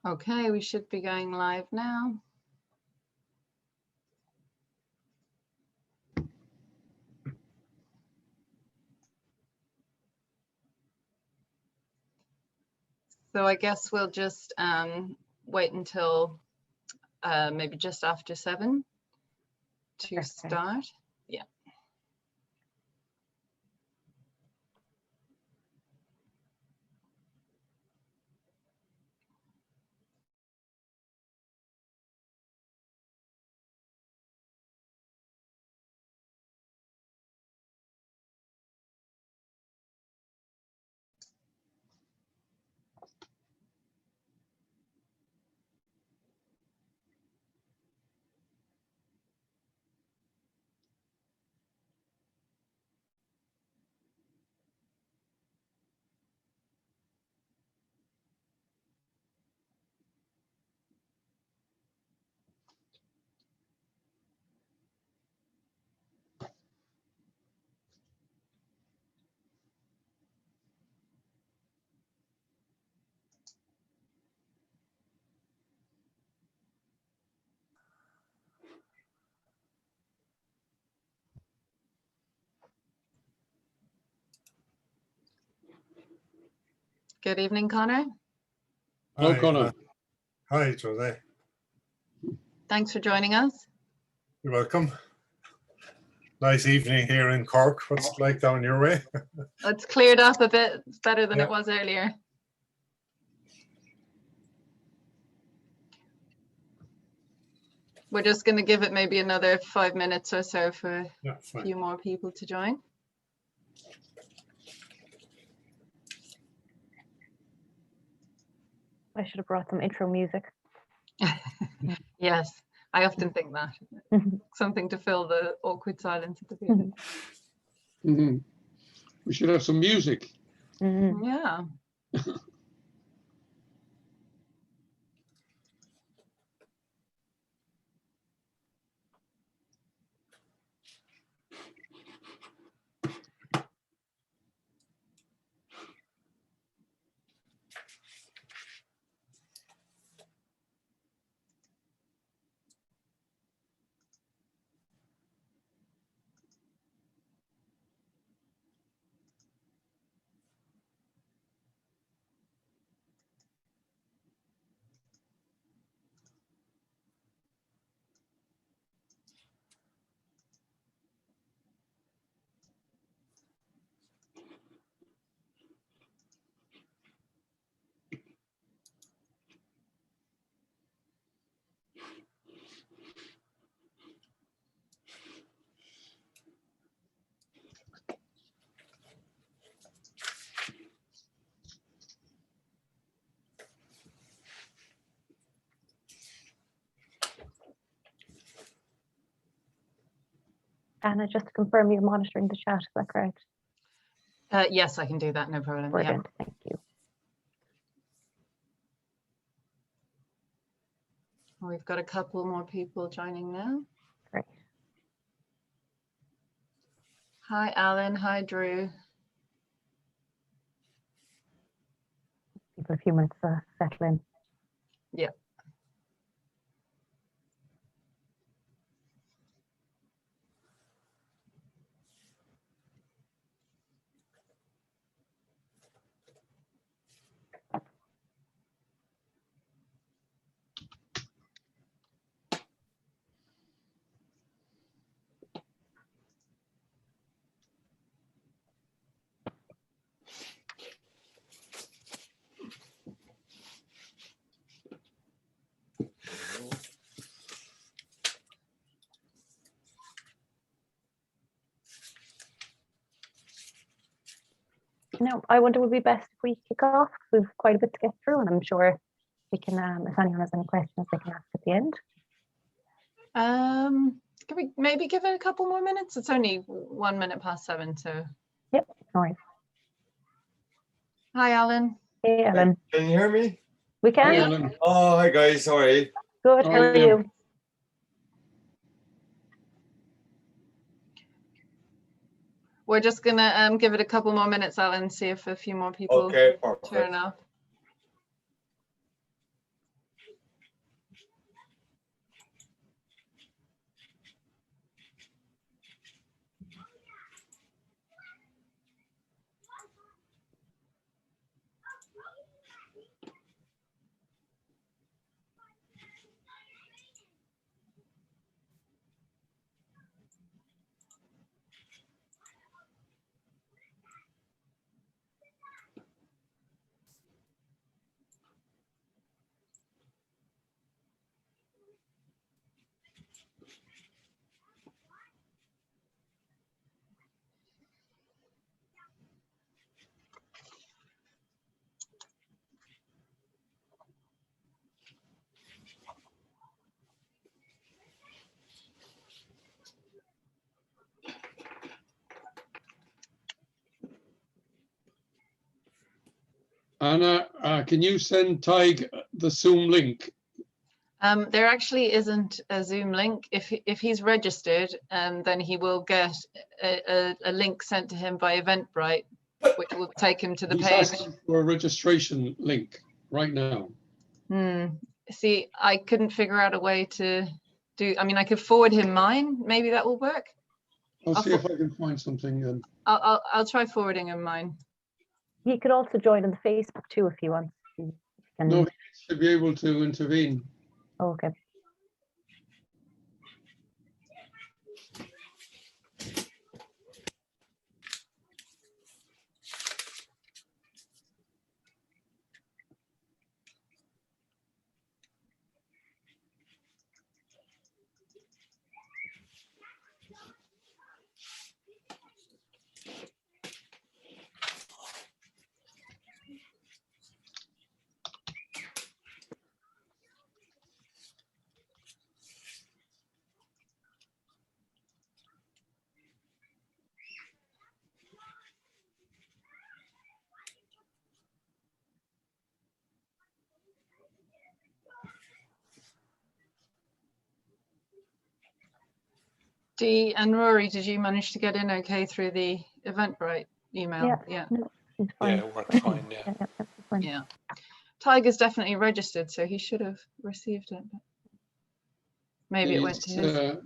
Okay, we should be going live now. So I guess we'll just wait until maybe just after 7 to start. Yeah. Good evening, Connor. Hello, Connor. Hi, Jose. Thanks for joining us. You're welcome. Nice evening here in Cork. What's it like down your way? It's cleared up a bit. It's better than Yeah. it was earlier. We're just going to give it maybe another 5 minutes or so for a few more people to join. I should have brought some intro music. Yes, I often think that. Something to fill the awkward silence at the beginning. We should have some music. Yeah. Anna, just to confirm, you're monitoring the chat, is that correct? Yes, I can do that, no problem. Brilliant, thank you. We've got a couple more people joining now. Great. Hi, Alan. Hi, Drew. Give it a few minutes to settle in. Yeah. No, I wonder would be best if we kick off. We've quite a bit to get through, and I'm sure we can, if anyone has any questions, they can ask at the end. Can we maybe give it a couple more minutes? It's only 1 minute past 7, so. Yep, no worries. Hi, Alan. Hey, Ellen. Can you hear me? We can. Hi, Alan. Oh, hi guys, sorry. Good, how How are are you? you? We're just gonna give it a couple more minutes, Alan, see if a few more people Okay, perfect. turn up. Anna, can you send Tig the Zoom link? There actually isn't a Zoom link. If he's registered, then he will get a link sent to him by Eventbrite, which will take him to the He's page. asking for a registration link right now. See, I couldn't figure out a way to do. I mean, I could forward him mine. Maybe that will work. I'll I'll see if I can find something then. I'll try forwarding him mine. He could also join on the Facebook too if he wants. No, he should be able to intervene. Okay. Dee and Rory, did you manage to get in okay through the Eventbrite email? Yeah. No, it's fine. Yeah, it worked fine, yeah. That's fine. Yeah. Tiger's definitely registered, so he should have received it. But maybe it went to his.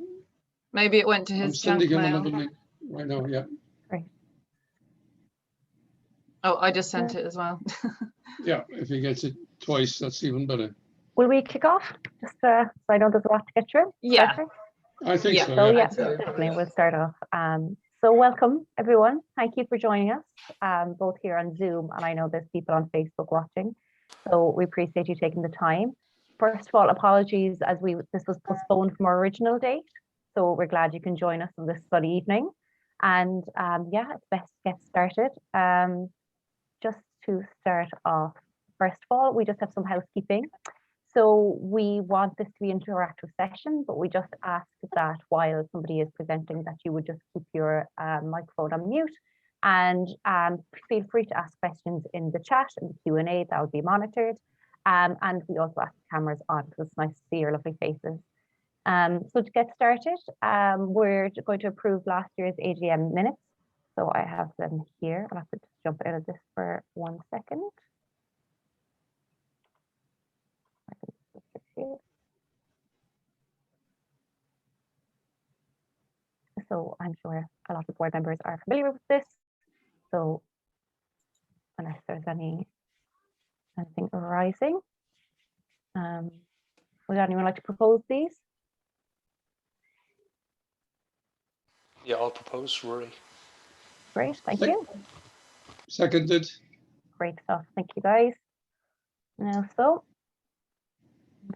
Maybe it went to I'm his junk sending him mail. another link right now. Yeah. Great. Oh, I just sent it as well. Yeah. If he gets it twice, that's even better. Will we kick off? Just so I know there's a lot to get through. Yeah. Perfect. I think Yeah. so. So yeah, Absolutely. definitely we'll start off. So welcome everyone. Thank you for joining us, both here on Zoom, and I know there's people on Facebook watching. So we appreciate you taking the time. First of all, apologies as this was postponed from our original date. So we're glad you can join us on this sunny evening. And yeah, it's best to get started. Just to start off, first of all, we just have some housekeeping. So we want this to be an interactive session, but we just ask that while somebody is presenting that you would just keep your microphone on mute, and feel free to ask questions in the chat and the Q&A that will be monitored. And we also ask cameras on because it's nice to see your lovely faces. So to get started, we're going to approve last year's AGM minutes. So I have them here. I'll have to just jump out of this for 1 second. So I'm sure a lot of board members are familiar with this. So unless there's anything arising, would anyone like to propose these? Yeah, I'll propose, Rory. Great, thank you. Seconded. Great stuff, thank you guys. Now, so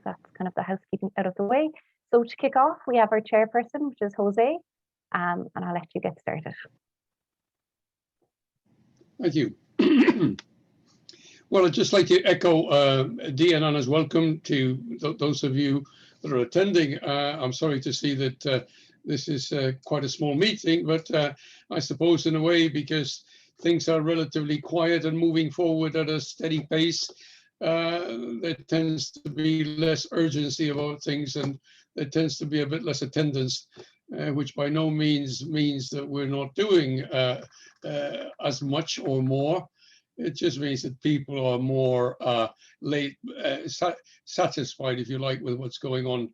that's kind of the housekeeping out of the way. So to kick off, we have our chairperson, which is Jose, and I'll let you get started. Thank you. Well, I'd just like to echo Dee and Anna's welcome to those of you that are attending. I'm sorry to see that this is quite a small meeting, but I suppose in a way, because things are relatively quiet and moving forward at a steady pace, there tends to be less urgency about things, and there tends to be a bit less attendance, which by no means means that we're not doing as much or more. It just means that people are more satisfied, if you like, with what's going on.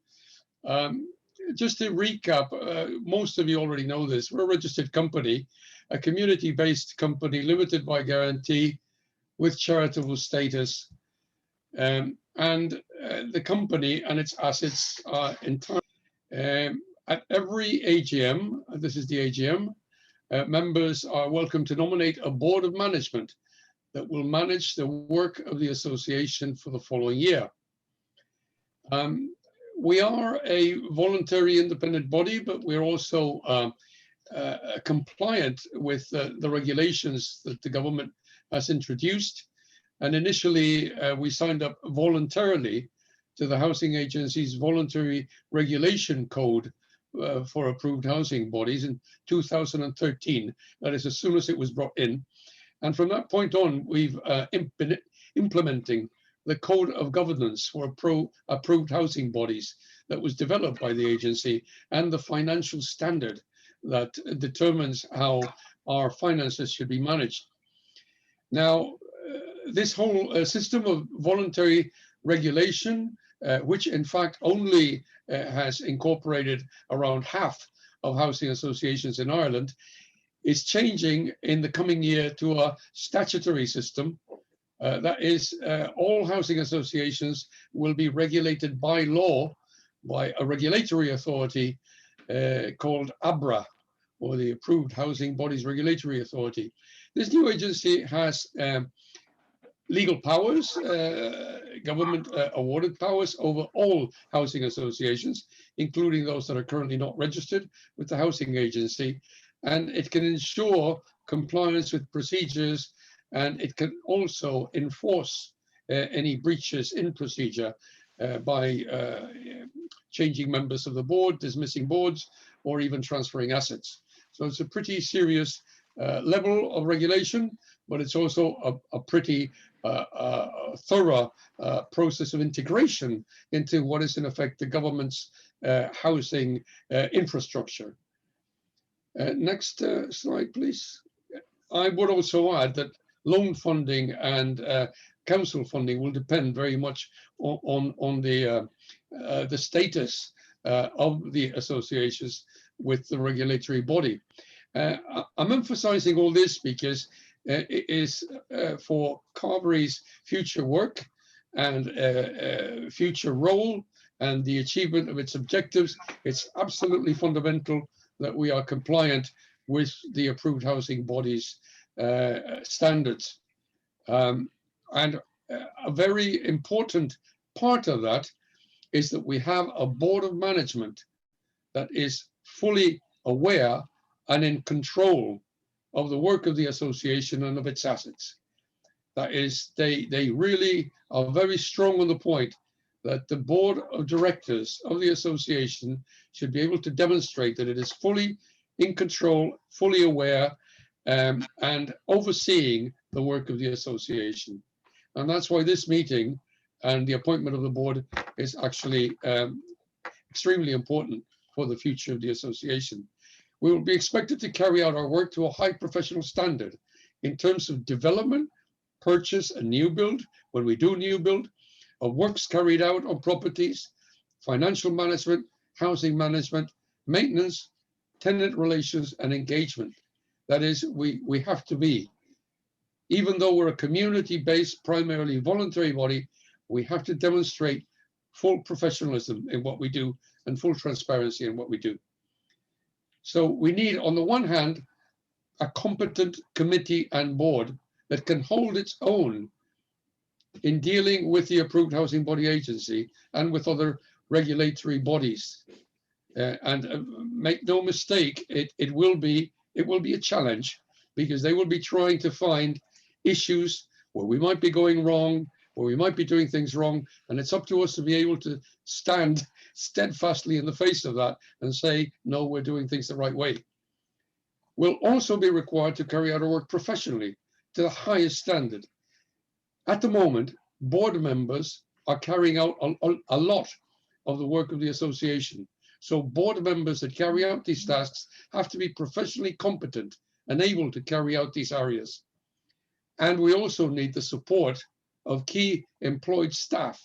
Just to recap, most of you already know this. We're a registered company, a community-based company, limited by guarantee, with charitable status. And the company and its assets are entirely at every AGM, this is the AGM, members are welcome to nominate a board of management that will manage the work of the association for the following year. We are a voluntary independent body, but we're also compliant with the regulations that the government has introduced. And initially, we signed up voluntarily to the Housing Agency's Voluntary Regulation Code for approved housing bodies in 2013. That is, as soon as it was brought in. And from that point on, we've been implementing the code of governance for approved housing bodies that was developed by the agency, and the financial standard that determines how our finances should be managed. Now, this whole system of voluntary regulation, which in fact only has incorporated around half of housing associations in Ireland, is changing in the coming year to a statutory system. That is, all housing associations will be regulated by law by a regulatory authority called ABRA, or the Approved Housing Bodies Regulatory Authority. This new agency has legal powers, government awarded powers over all housing associations, including those that are currently not registered with the housing agency. And it can ensure compliance with procedures, and it can also enforce any breaches in procedure by changing members of the board, dismissing boards, or even transferring assets. So it's a pretty serious level of regulation, but it's also a pretty thorough process of integration into what is in effect the government's housing infrastructure. Next slide, please. I would also add that loan funding and council funding will depend very much on the status of the associations with the regulatory body. I'm emphasizing all this because it is for Carbery's future work and future role and the achievement of its objectives. It's absolutely fundamental that we are compliant with the approved housing bodies standards. And a very important part of that is that we have a board of management that is fully aware and in control of the work of the association and of its assets. That is, they really are very strong on the point that the board of directors of the association should be able to demonstrate that it is fully in control, fully aware, and overseeing the work of the association. And that's why this meeting and the appointment of the board is actually extremely important for the future of the association. We will be expected to carry out our work to a high professional standard in terms of development, purchase, and new build, when we do new build, of works carried out on properties, financial management, housing management, maintenance, tenant relations, and engagement. That is, we have to be, even though we're a community-based, primarily voluntary body, we have to demonstrate full professionalism in what we do and full transparency in what we do. So we need, on the one hand, a competent committee and board that can hold its own in dealing with the approved housing body agency and with other regulatory bodies. And make no mistake, it will be a challenge, because they will be trying to find issues where we might be going wrong, where we might be doing things wrong, and it's up to us to be able to stand steadfastly in the face of that and say, no, we're doing things the right way. We'll also be required to carry out our work professionally to the highest standard. At the moment, board members are carrying out a lot of the work of the association. So board members that carry out these tasks have to be professionally competent and able to carry out these areas. And we also need the support of key employed staff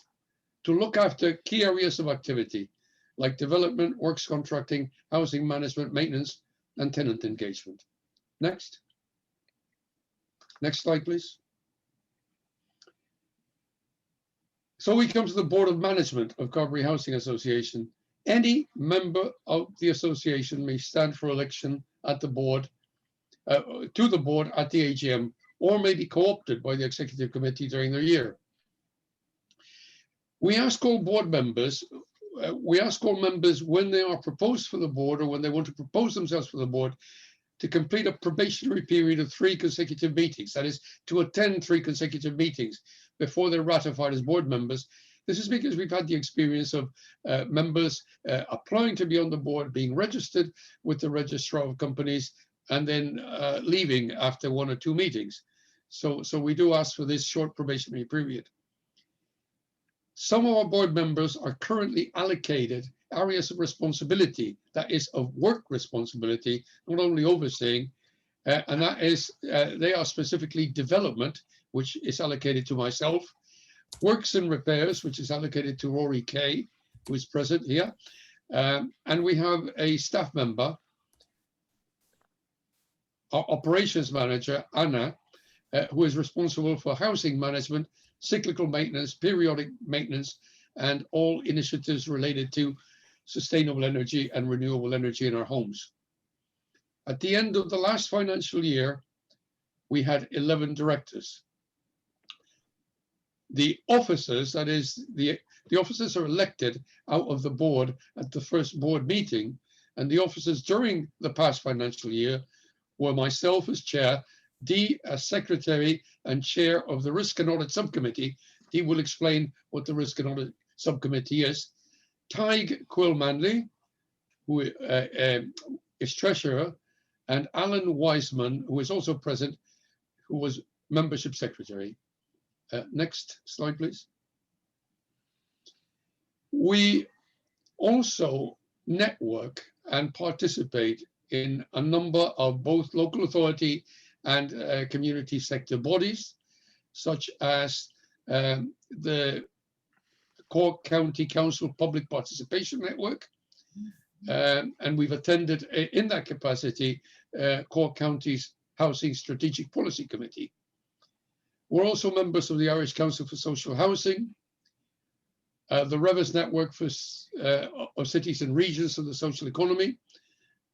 to look after key areas of activity, like development, works contracting, housing management, maintenance, and tenant engagement. Next. Next slide, please. So we come to the Board of Management of Carbery Housing Association. Any member of the association may stand for election at the board, to the board at the AGM, or may be co-opted by the executive committee during their year. We ask all board members, when they are proposed for the board or when they want to propose themselves for the board, to complete a probationary period of 3 consecutive meetings. That is, to attend 3 consecutive meetings before they're ratified as board members. This is because we've had the experience of members applying to be on the board, being registered with the registrar of companies, and then leaving after 1 or 2 meetings. So we do ask for this short probationary period. Some of our board members are currently allocated areas of responsibility, that is of work responsibility, not only overseeing, and that is, they are specifically development, which is allocated to myself, works and repairs, which is allocated to Rory Kay, who is present here. And we have a staff member, our operations manager, Anna, who is responsible for housing management, cyclical maintenance, periodic maintenance, and all initiatives related to sustainable energy and renewable energy in our homes. At the end of the last financial year, we had 11 directors. The officers, that is, the officers are elected out of the board at the first board meeting, and the officers during the past financial year were myself as chair, Dee as secretary and chair of the Risk and Audit Subcommittee. Dee will explain what the Risk and Audit Subcommittee is. Tig Quill-Manley, who is treasurer, and Alan Wiseman, who is also present, who was membership secretary. Next slide, please. We also network and participate in a number of both local authority and community sector bodies, such as the Cork County Council Public Participation Network. And we've attended in that capacity Cork County's Housing Strategic Policy Committee. We're also members of the Irish Council for Social Housing, the Revis Network for of Cities and Regions of the Social Economy,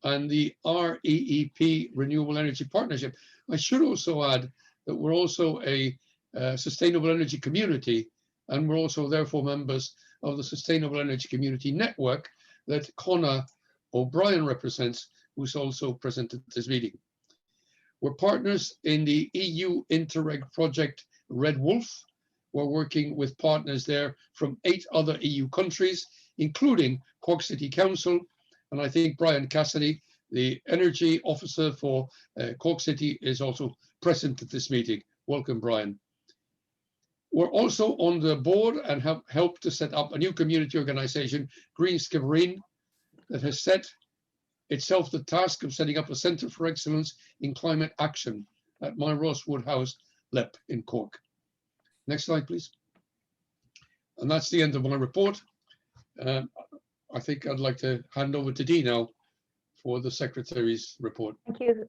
and the REEP Renewable Energy Partnership. I should also add that we're also a sustainable energy community, and we're also therefore members of the Sustainable Energy Community Network that Conor O'Brien represents, who's also present at this meeting. We're partners in the EU Interreg project Red Wolf. We're working with partners there from 8 other EU countries, including Cork City Council. And I think Brian Cassidy, the energy officer for Cork City, is also present at this meeting. Welcome, Brian. We're also on the board and have helped to set up a new community organization, Green Skibbereen, that has set itself the task of setting up a Centre for Excellence in Climate Action at My Ross Woodhouse, LEP in Cork. Next slide, please. And that's the end of my report. I think I'd like to hand over to Dee now for the Secretary's report. Thank you.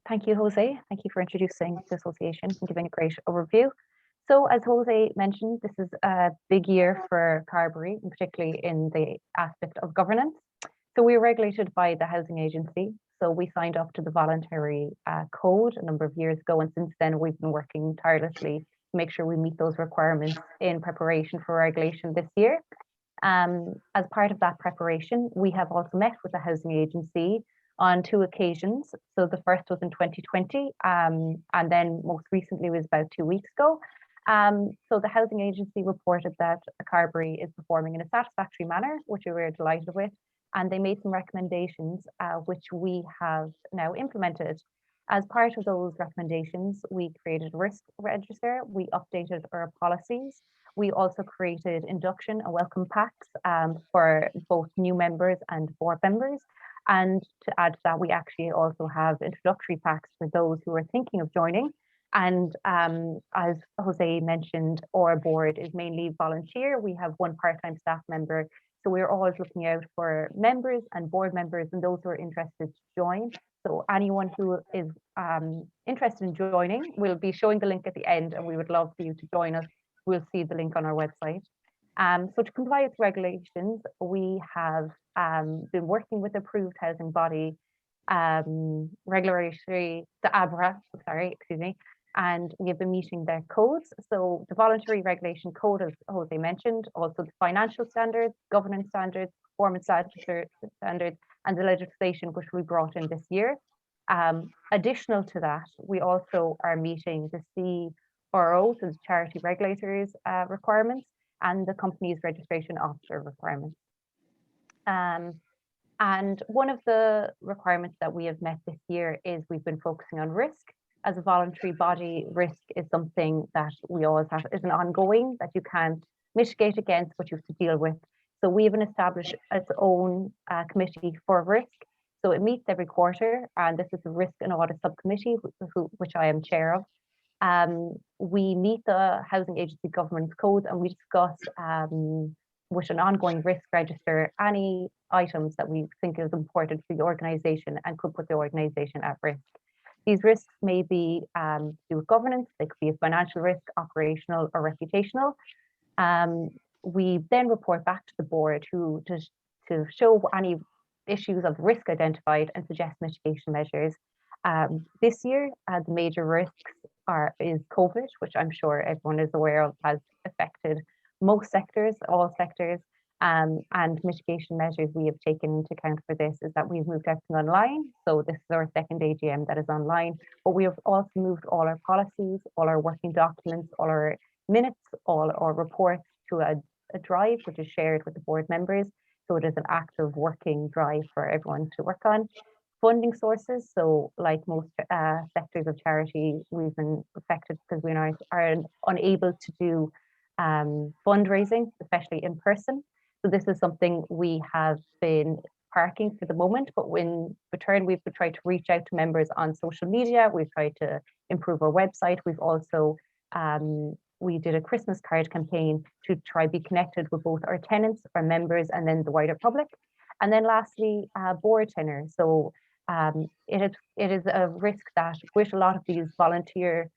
Thank you, Jose. Thank you for introducing the association and giving a great overview. So as Jose mentioned, this is a big year for Carbery, and particularly in the aspect of governance. So we are regulated by the Housing Agency. So we signed up to the voluntary code a number of years ago, and since then we've been working tirelessly to make sure we meet those requirements in preparation for regulation this year. As part of that preparation, we have also met with the Housing Agency on 2 occasions. So the first was in 2020, and then most recently was about 2 weeks ago. So the Housing Agency reported that Carbery is performing in a satisfactory manner, which we were delighted with. And they made some recommendations, which we have now implemented. As part of those recommendations, we created a risk register, we updated our policies, we also created induction and welcome packs for both new members and board members. And to add to that, we actually also have introductory packs for those who are thinking of joining. And as Jose mentioned, our board is mainly volunteer. We have 1 part-time staff member. So we're always looking out for members and board members and those who are interested to join. So anyone who is interested in joining, we'll be showing the link at the end, and we would love for you to join us. We'll see the link on our website. So to comply with regulations, we have been working with approved housing body, regulatory, the ABRA, and we have been meeting their codes. So the voluntary regulation code, as Jose mentioned, also the financial standards, governance standards, performance standards, and the legislation which we brought in this year. Additional to that, we also are meeting the CRO, so the charity regulators requirements, and the company's registration officer requirements. And one of the requirements that we have met this year is we've been focusing on risk. as a voluntary body, risk is something that we always have, is an ongoing that you can't mitigate against, but you have to deal with. So we have established its own committee for risk. So it meets every quarter, and this is the Risk and Audit Subcommittee, which I am chair of. We meet the Housing Agency Governance Code, and we discuss with an ongoing risk register any items that we think is important for the organisation and could put the organisation at risk. These risks may be to do with governance, they could be a financial risk, operational or reputational. We then report back to the board to show any issues of risk identified and suggest mitigation measures. This year, the major risks is COVID, which I'm sure everyone is aware of has affected most sectors, all sectors, and mitigation measures we have taken into account for this is that we've moved everything online. So this is our second AGM that is online, but we have also moved all our policies, all our working documents, all our minutes, all our reports to a drive, which is shared with the board members. So it is an active working drive for everyone to work on. Funding sources, so like most sectors of charity, we've been affected because we are unable to do fundraising, especially in person. So this is something we have been parking for the moment, but in return, we've tried to reach out to members on social media. We've tried to improve our website. We've also, we did a Christmas card campaign to try be connected with both our tenants, our members, and then the wider public. And then lastly, board tenure. So it is a risk that with a lot of these volunteer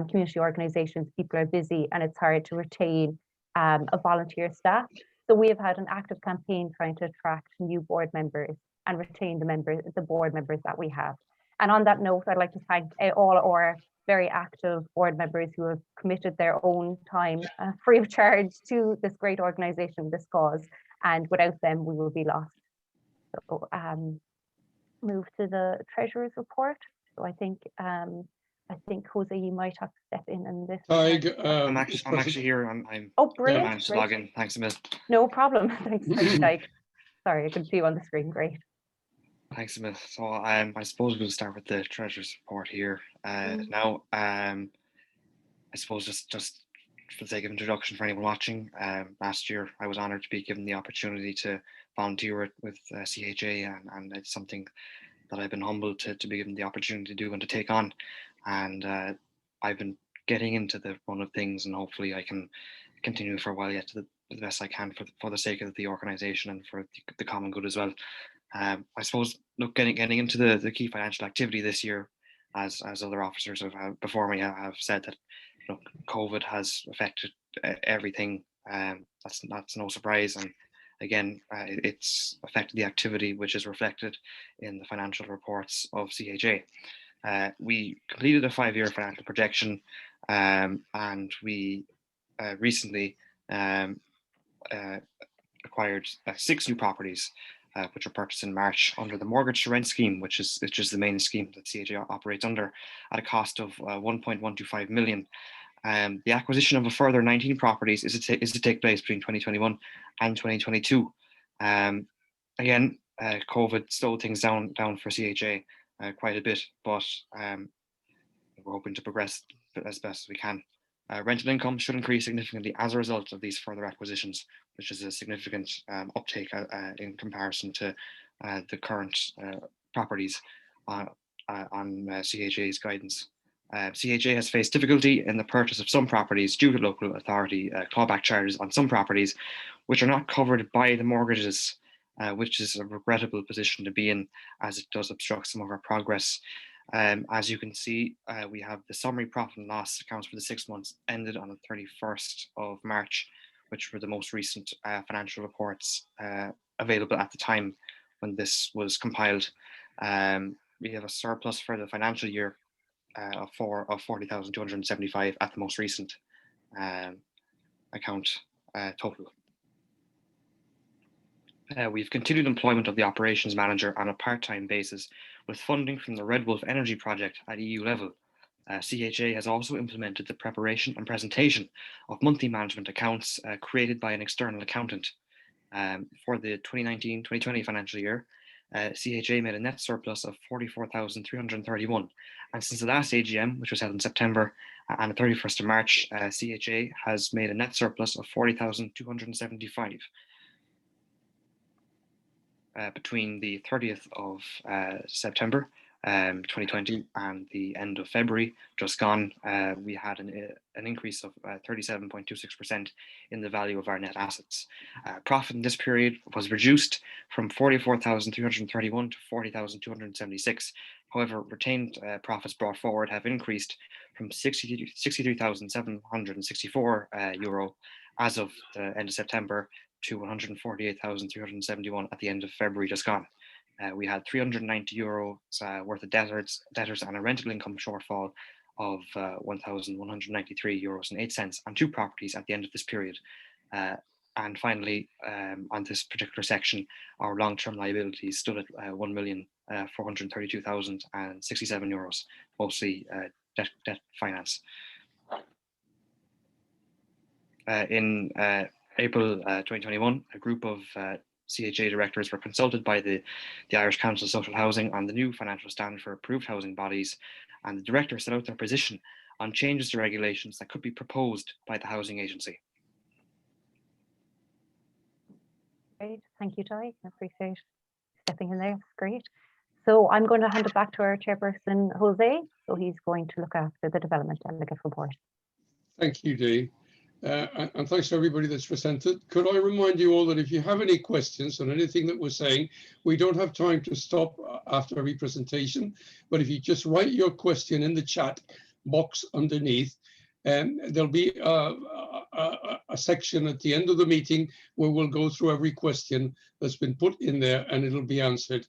community organizations, people are busy and it's hard to retain a volunteer staff. So we have had an active campaign trying to attract new board members and retain the board members that we have. And on that note, I'd like to thank all our very active board members who have committed their own time free of charge to this great organization, this cause. And without them, we will be lost. So move to the Treasurer's report. So I think Jose, you might have to step in this. I'm actually here. I'm oh, brilliant. managed to log in. Thanks a million. No problem. Thanks, Dyke. Sorry, I could see you on the screen. Great. Thanks a million. So I suppose we'll start with the Treasurer's report here. Now, I suppose just for the sake of introduction for anyone watching, last year I was honoured to be given the opportunity to volunteer with CHA, and it's something that I've been humbled to be given the opportunity to do and to take on. And I've been getting into the run of things, and hopefully I can continue for a while yet to the best I can for the sake of the organisation and for the common good as well. I suppose, look, getting into the key financial activity this year, as other officers have before me have said, that COVID has affected everything. That's no surprise, and again, it's affected the activity which is reflected in the financial reports of CHA. We completed a 5-year financial projection, and we recently acquired 6 new properties, which were purchased in March under the mortgage to rent scheme, which is the main scheme that CHA operates under, at a cost of 1.125 million. The acquisition of a further 19 properties is to take place between 2021 and 2022. Again, COVID slowed things down for CHA quite a bit, but we're hoping to progress as best as we can. Rental income should increase significantly as a result of these further acquisitions, which is a significant uptake in comparison to the current properties on CHA's guidance. CHA has faced difficulty in the purchase of some properties due to local authority clawback charges on some properties, which are not covered by the mortgages, which is a regrettable position to be in, as it does obstruct some of our progress. As you can see, we have the summary profit and loss accounts for the 6 months ended on the 31st of March, which were the most recent financial reports available at the time when this was compiled. We have a surplus for the financial year of 40,275 at the most recent account total. We've continued employment of the operations manager on a part-time basis with funding from the Red Wolf Energy project at EU level. CHA has also implemented the preparation and presentation of monthly management accounts created by an external accountant for the 2019-2020 financial year. CHA made a net surplus of 44,331. And since the last AGM, which was held in September, and the 31st of March, CHA has made a net surplus of 40,275. Between the 30th of September 2020 and the end of February just gone, we had an increase of 37.26% in the value of our net assets. Profit in this period was reduced from 44,331 to 40,276. However, retained profits brought forward have increased from 63,764 euro as of the end of September to 148,371 at the end of February just gone. We had 390 euros worth of debtors and a rental income shortfall of 1,193 euros and 8 cents on 2 properties at the end of this period. And finally, on this particular section, our long-term liabilities stood at 1,432,067 euros, mostly debt finance. In April 2021, a group of CHA directors were consulted by the Irish Council of Social Housing on the new financial standard for approved housing bodies, and the directors set out their position on changes to regulations that could be proposed by the housing agency. Great, thank you, Ty. I appreciate stepping in there. That's great. So I'm going to hand it back to our chairperson, Jose. So he's going to look after the development delegate report. Thank you, Dee. And thanks to everybody that's presented. Could I remind you all that if you have any questions on anything that we're saying, we don't have time to stop after every presentation, but if you just write your question in the chat box underneath, there'll be a section at the end of the meeting where we'll go through every question that's been put in there, and it'll be answered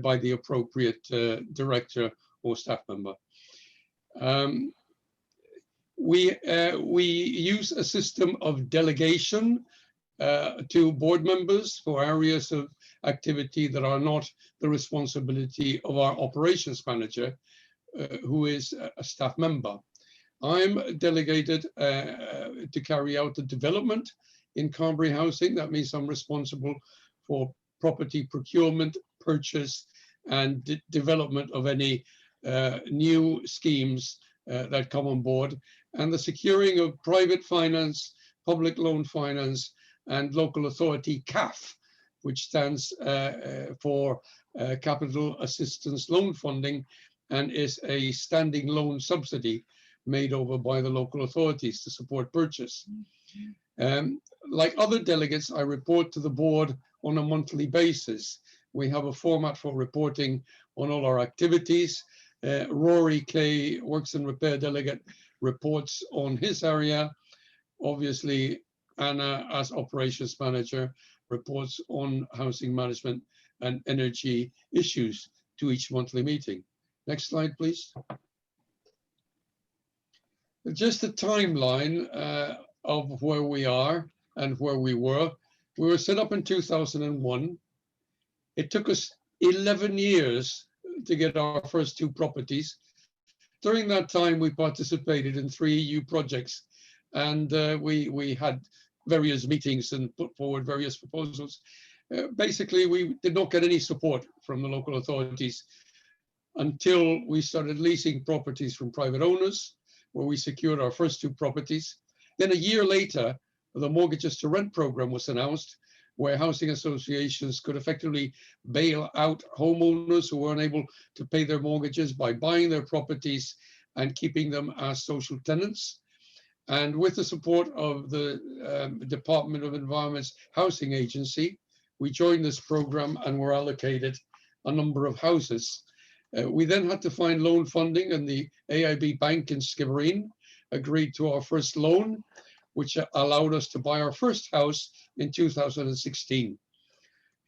by the appropriate director or staff member. We use a system of delegation to board members for areas of activity that are not the responsibility of our operations manager, who is a staff member. I'm delegated to carry out the development in Carbery housing. That means I'm responsible for property procurement, purchase, and development of any new schemes that come on board, and the securing of private finance, public loan finance, and local authority CAF, which stands for Capital Assistance Loan Funding, and is a standing loan subsidy made over by the local authorities to support purchase. Like other delegates, I report to the board on a monthly basis. We have a format for reporting on all our activities. Rory Kay, Works and Repair Delegate, reports on his area. Obviously, Anna, as Operations Manager, reports on housing management and energy issues to each monthly meeting. Next slide, please. Just a timeline of where we are and where we were. We were set up in 2001. It took us 11 years to get our first 2 properties. During that time, we participated in 3 EU projects, and we had various meetings and put forward various proposals. Basically, we did not get any support from the local authorities until we started leasing properties from private owners, where we secured our first 2 properties. Then a year later, the Mortgages to Rent program was announced, where housing associations could effectively bail out homeowners who were unable to pay their mortgages by buying their properties and keeping them as social tenants. And with the support of the Department of Environment's housing agency, we joined this program and were allocated a number of houses. We then had to find loan funding, and the AIB Bank in Skibbereen agreed to our first loan, which allowed us to buy our first house in 2016.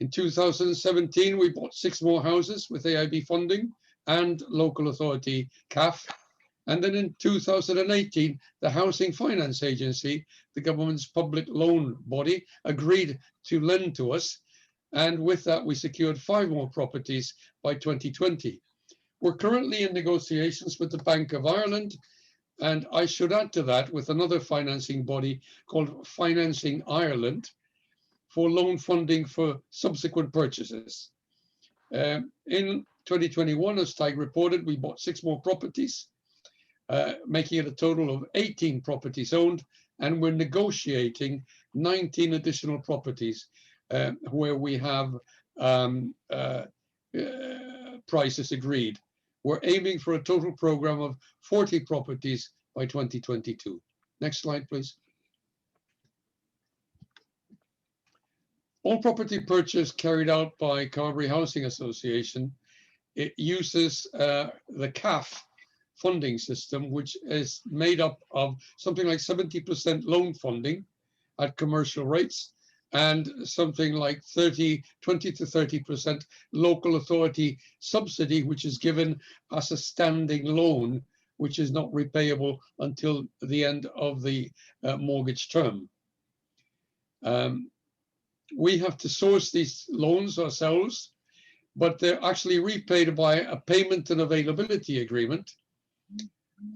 In 2017, we bought 6 more houses with AIB funding and local authority CAF. And then in 2018, the Housing Finance Agency, the government's public loan body, agreed to lend to us. And with that, we secured 5 more properties by 2020. We're currently in negotiations with the Bank of Ireland, and I should add to that with another financing body called Financing Ireland for loan funding for subsequent purchases. In 2021, as Tig reported, we bought 6 more properties, making it a total of 18 properties owned, and we're negotiating 19 additional properties where we have prices agreed. We're aiming for a total program of 40 properties by 2022. Next slide, please. All property purchase carried out by Carbery Housing Association, it uses the CAF funding system, which is made up of something like 70% loan funding at commercial rates and something like 20 to 30% local authority subsidy, which is given as a standing loan, which is not repayable until the end of the mortgage term. We have to source these loans ourselves, but they're actually repaid by a payment and availability agreement,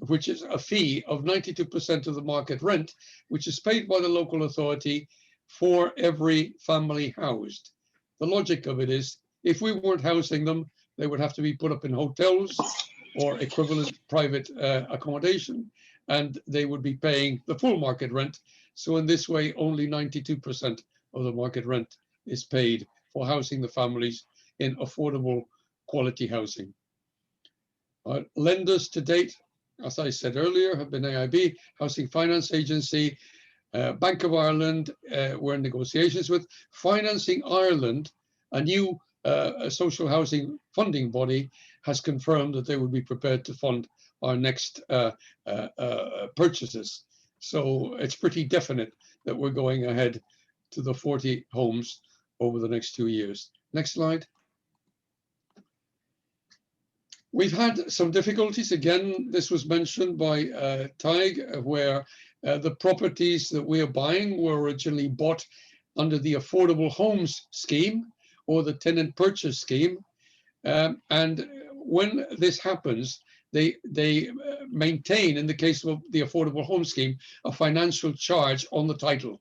which is a fee of 92% of the market rent, which is paid by the local authority for every family housed. The logic of it is, if we weren't housing them, they would have to be put up in hotels or equivalent private accommodation, and they would be paying the full market rent. So in this way, only 92% of the market rent is paid for housing the families in affordable quality housing. Lenders to date, as I said earlier, have been AIB, Housing Finance Agency, Bank of Ireland, we're in negotiations with. Financing Ireland, a new social housing funding body, has confirmed that they would be prepared to fund our next purchases. So it's pretty definite that we're going ahead to the 40 homes over the next 2 years. Next slide. We've had some difficulties. Again, this was mentioned by Tig, where the properties that we are buying were originally bought under the Affordable Homes Scheme or the Tenant Purchase Scheme. And when this happens, they maintain, in the case of the Affordable Home Scheme, a financial charge on the title.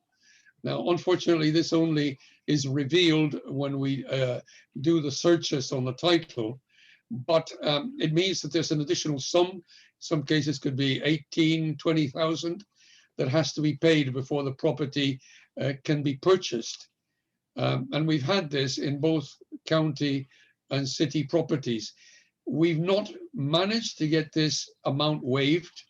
Now, unfortunately, this only is revealed when we do the searches on the title, but it means that there's an additional sum. Some cases could be 18, 20,000 that has to be paid before the property can be purchased. And we've had this in both county and city properties. We've not managed to get this amount waived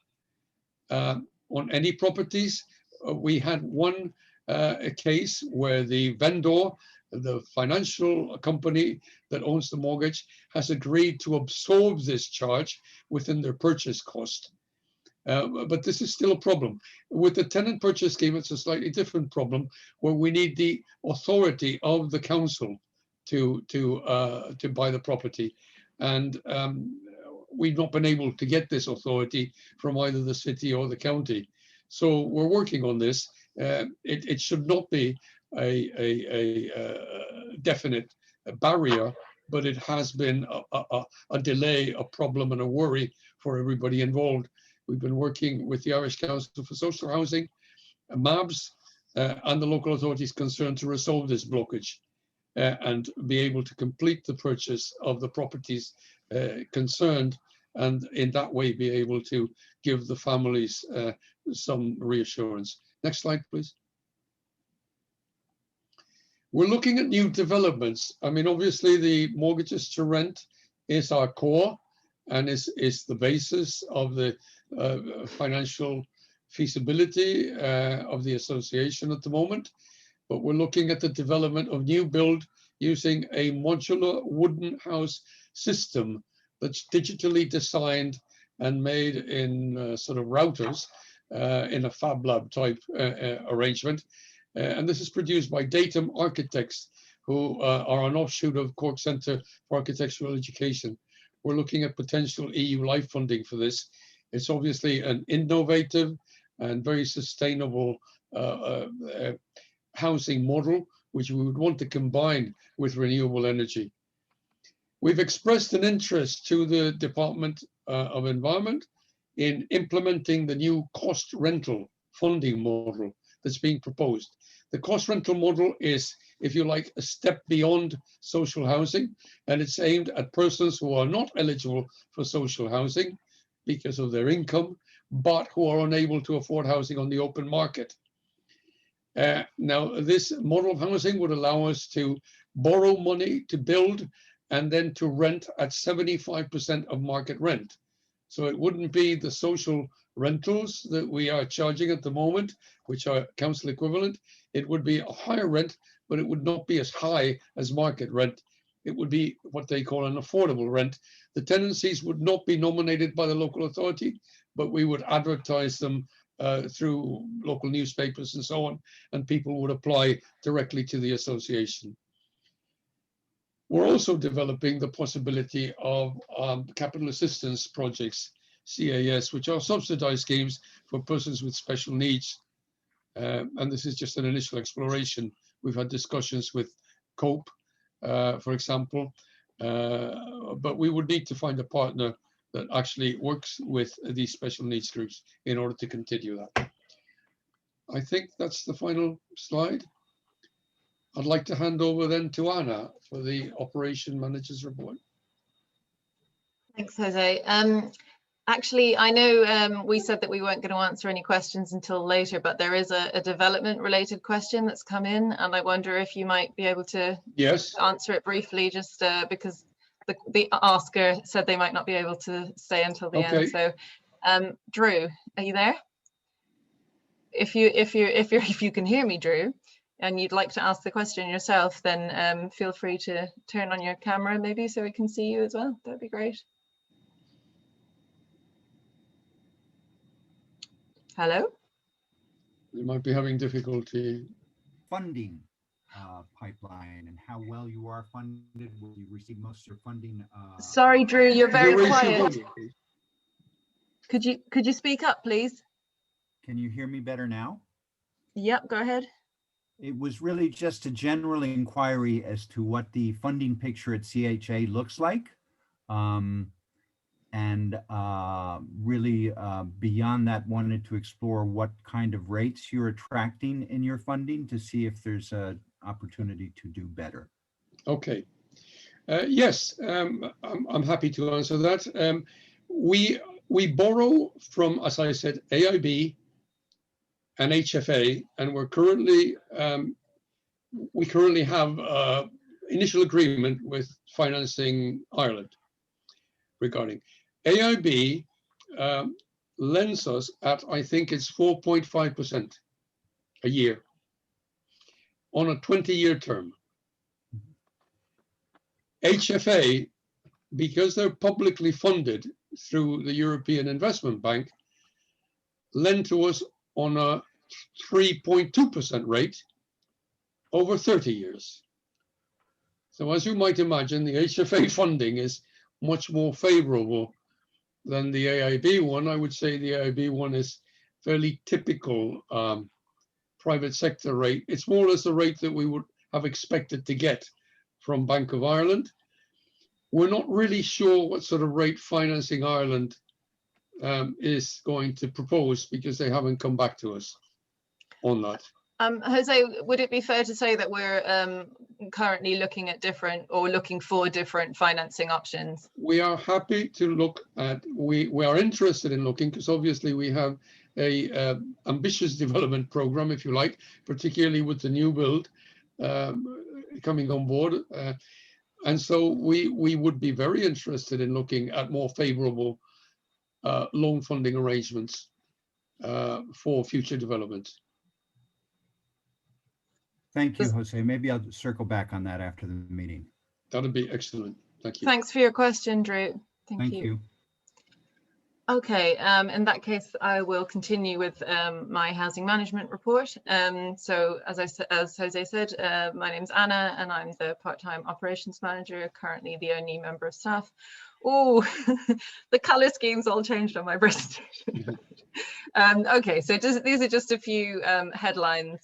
on any properties. We had one a case where the vendor, the financial company that owns the mortgage, has agreed to absorb this charge within their purchase cost. But this is still a problem. With the tenant purchase scheme, it's a slightly different problem, where we need the authority of the council to buy the property. And we've not been able to get this authority from either the city or the county. So we're working on this. It should not be a definite barrier, but it has been a delay, a problem, and a worry for everybody involved. We've been working with the Irish Council for Social Housing, MABS, and the local authorities concerned to resolve this blockage and be able to complete the purchase of the properties concerned, and in that way be able to give the families some reassurance. Next slide, please. We're looking at new developments. I mean, obviously the mortgages to rent is our core and is the basis of the financial feasibility of the association at the moment. But we're looking at the development of new build using a modular wooden house system that's digitally designed and made in sort of routers in a Fab Lab type arrangement. And this is produced by Datum Architects, who are an offshoot of Cork Centre for Architectural Education. We're looking at potential EU life funding for this. It's obviously an innovative and very sustainable housing model, which we would want to combine with renewable energy. We've expressed an interest to the Department of Environment in implementing the new cost rental funding model that's being proposed. The cost rental model is, if you like, a step beyond social housing, and it's aimed at persons who are not eligible for social housing because of their income, but who are unable to afford housing on the open market. Now, this model of housing would allow us to borrow money to build and then to rent at 75% of market rent. So it wouldn't be the social rentals that we are charging at the moment, which are council equivalent. It would be a higher rent, but it would not be as high as market rent. It would be what they call an affordable rent. The tenancies would not be nominated by the local authority, but we would advertise them through local newspapers and so on, and people would apply directly to the association. We're also developing the possibility of capital assistance projects, CAS, which are subsidized schemes for persons with special needs. And this is just an initial exploration. We've had discussions with COPE, for example, but we would need to find a partner that actually works with these special needs groups in order to continue that. I think that's the final slide. I'd like to hand over then to Anna for the operation manager's report. Thanks, Jose. Actually, I know we said that we weren't going to answer any questions until later, but there is a development related question that's come in, and I wonder if you might be able to answer it briefly, just because the asker said they might not be able to stay until the end. So, Drew, are you there? If you can hear me, Drew, and you'd like to ask the question yourself, then feel free to turn on your camera maybe so we can see you as well. That'd be great. Hello? You might be having difficulty. Funding pipeline and how well you are funded. Will you receive most of your funding? Sorry, Drew, you're very quiet. Could you speak up, please? Can you hear me better now? Yep, go ahead. It was really just a general inquiry as to what the funding picture at CHA looks like. And really beyond that, wanted to explore what kind of rates you're attracting in your funding to see if there's an opportunity to do better. Okay. Yes, I'm happy to answer that. We borrow from, as I said, AIB and HFA, and we're currently we currently have initial agreement with Financing Ireland regarding. AIB lends us at, I think it's 4.5% a year on a 20-year term. HFA, because they're publicly funded through the European Investment Bank, lend to us on a 3.2% rate over 30 years. So as you might imagine, the HFA funding is much more favorable than the AIB one. I would say the AIB one is fairly typical private sector rate. It's more or less the rate that we would have expected to get from Bank of Ireland. We're not really sure what sort of rate Financing Ireland is going to propose because they haven't come back to us on that. Jose, would it be fair to say that we're currently looking at looking for different financing options? We are happy to look at, we are interested in looking, because obviously we have a ambitious development program, if you like, particularly with the new build coming on board. And so we would be very interested in looking at more favorable loan funding arrangements for future development. Thank you, Jose. Maybe I'll circle back on that after the meeting. That'd be excellent. Thank you. Thanks for your question, Drew. Thank you. Okay, in that case, I will continue with my housing management report. So as Jose said, my name's Anna and I'm the part-time operations manager, currently the only member of staff. Oh, the color schemes all changed on my presentation. Okay, so these are just a few headlines,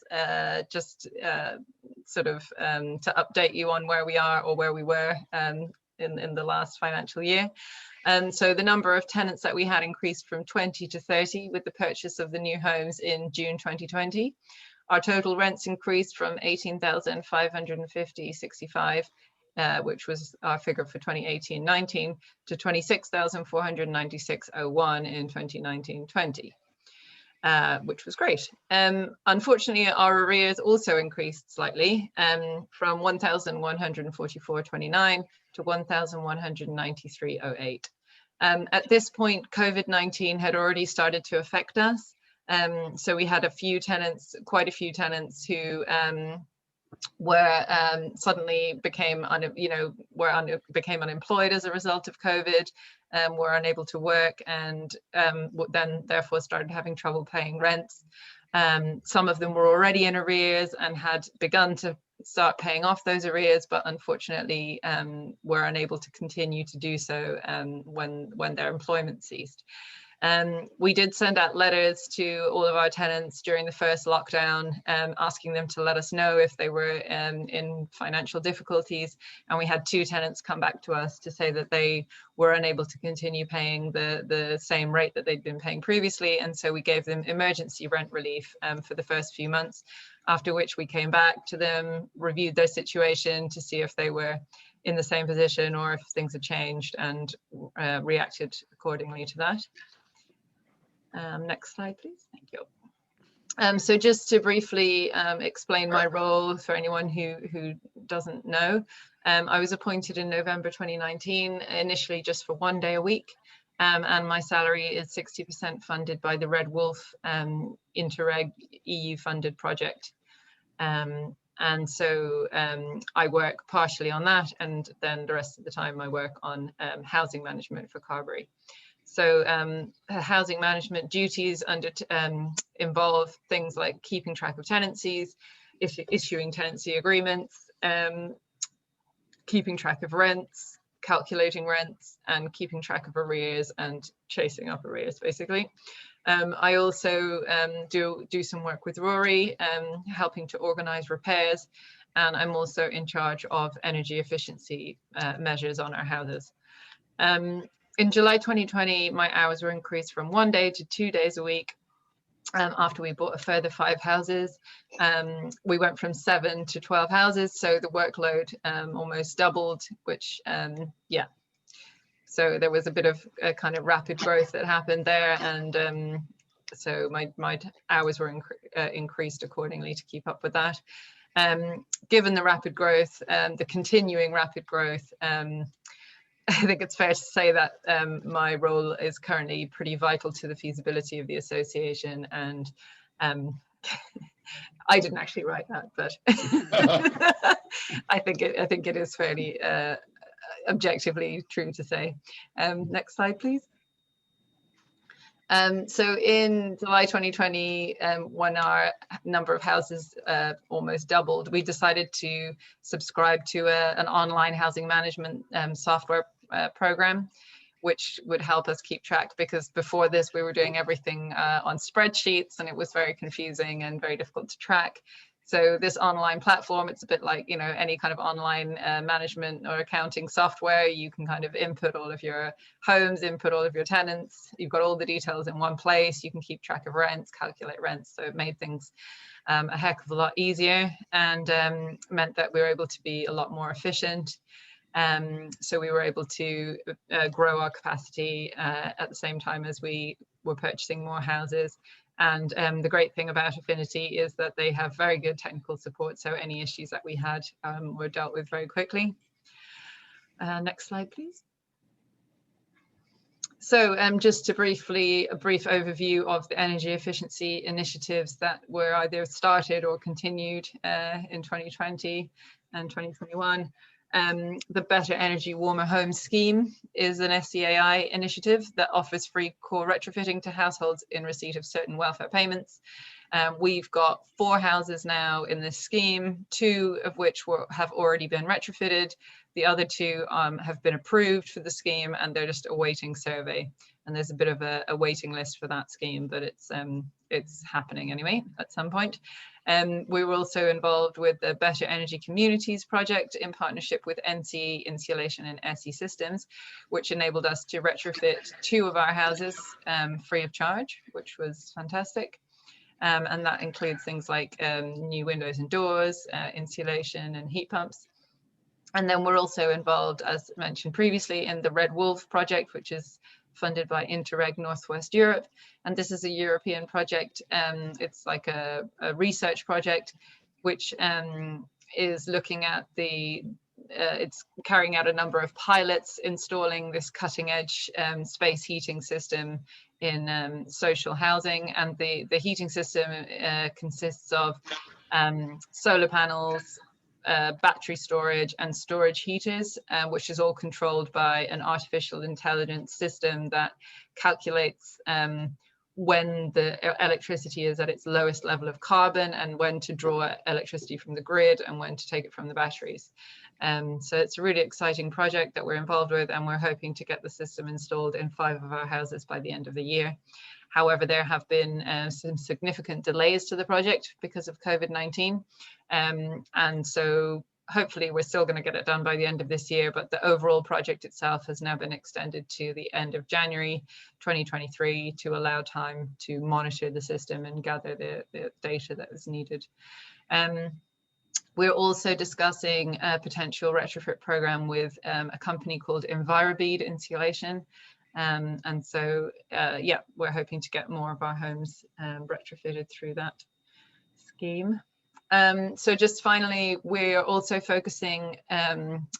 sort of to update you on where we are or where we were in the last financial year. So the number of tenants that we had increased from 20 to 30 with the purchase of the new homes in June 2020. Our total rents increased from 18,550.65, which was our figure for 2018-19, to 26,496.01 in 2019-20. Which was great. Unfortunately, our arrears also increased slightly from 1,144.29 to 1,193.08. At this point, COVID-19 had already started to affect us. So we had quite a few tenants who were suddenly became unemployed as a result of COVID, were unable to work, and then therefore started having trouble paying rents. Some of them were already in arrears and had begun to start paying off those arrears, but unfortunately were unable to continue to do so when their employment ceased. We did send out letters to all of our tenants during the first lockdown, asking them to let us know if they were in financial difficulties. And we had 2 tenants come back to us to say that they were unable to continue paying the same rate that they'd been paying previously. And so we gave them emergency rent relief for the first few months, after which we came back to them, reviewed their situation to see if they were in the same position or if things had changed, and reacted accordingly to that. Next slide, please. Thank you. So just to briefly explain my role for anyone who doesn't know, I was appointed in November 2019, initially just for 1 day a week, and my salary is 60% funded by the Red Wolf Interreg EU funded project. And so I work partially on that, and then the rest of the time I work on housing management for Carbery. So housing management duties involve things like keeping track of tenancies, issuing tenancy agreements, keeping track of rents, calculating rents, and keeping track of arrears and chasing up arrears, basically. I also do some work with Rory, helping to organise repairs, and I'm also in charge of energy efficiency measures on our houses. In July 2020, my hours were increased from 1 day to 2 days a week. After we bought a further 5 houses, we went from 7 to 12 houses, so the workload almost doubled, which, yeah. So there was a bit of a kind of rapid growth that happened there, and so my hours were increased accordingly to keep up with that. Given the rapid growth, the continuing rapid growth, I think it's fair to say that my role is currently pretty vital to the feasibility of the association, and I didn't actually write that, but I think it is fairly objectively true to say. Next slide, please. So in July 2020, when our number of houses almost doubled, we decided to subscribe to an online housing management software program, which would help us keep track, because before this we were doing everything on spreadsheets, and it was very confusing and very difficult to track. So this online platform, it's a bit like, you know, any kind of online management or accounting software. You can kind of input all of your homes, input all of your tenants. You've got all the details in one place. You can keep track of rents, calculate rents. So it made things a heck of a lot easier, and meant that we were able to be a lot more efficient. So we were able to grow our capacity at the same time as we were purchasing more houses. And the great thing about Affinity is that they have very good technical support. So any issues that we had were dealt with very quickly. Next slide, please. So just to a brief overview of the energy efficiency initiatives that were either started or continued in 2020 and 2021. The Better Energy Warmer Home Scheme is an SCAI initiative that offers free core retrofitting to households in receipt of certain welfare payments. We've got 4 houses now in this scheme, 2 of which have already been retrofitted. The other 2 have been approved for the scheme, and they're just awaiting survey. And there's a bit of a waiting list for that scheme, but it's happening anyway at some point. We were also involved with the Better Energy Communities project in partnership with NCE Insulation and SE Systems, which enabled us to retrofit 2 of our houses free of charge, which was fantastic. and that includes things like new windows and doors, insulation and heat pumps. And then we're also involved, as mentioned previously, in the Red Wolf project, which is funded by Interreg Northwest Europe. And this is a European project. It's like a research project, which is looking at it's carrying out a number of pilots installing this cutting edge space heating system in social housing. And the heating system consists of solar panels, battery storage and storage heaters, which is all controlled by an artificial intelligence system that calculates when the electricity is at its lowest level of carbon and when to draw electricity from the grid and when to take it from the batteries. So it's a really exciting project that we're involved with, and we're hoping to get the system installed in 5 of our houses by the end of the year. However, there have been some significant delays to the project because of COVID-19. And so hopefully we're still going to get it done by the end of this year, but the overall project itself has now been extended to the end of January 2023 to allow time to monitor the system and gather the data that is needed. We're also discussing a potential retrofit program with a company called Envirobead Insulation. And so, yeah, we're hoping to get more of our homes retrofitted through that scheme. So just finally, we're also focusing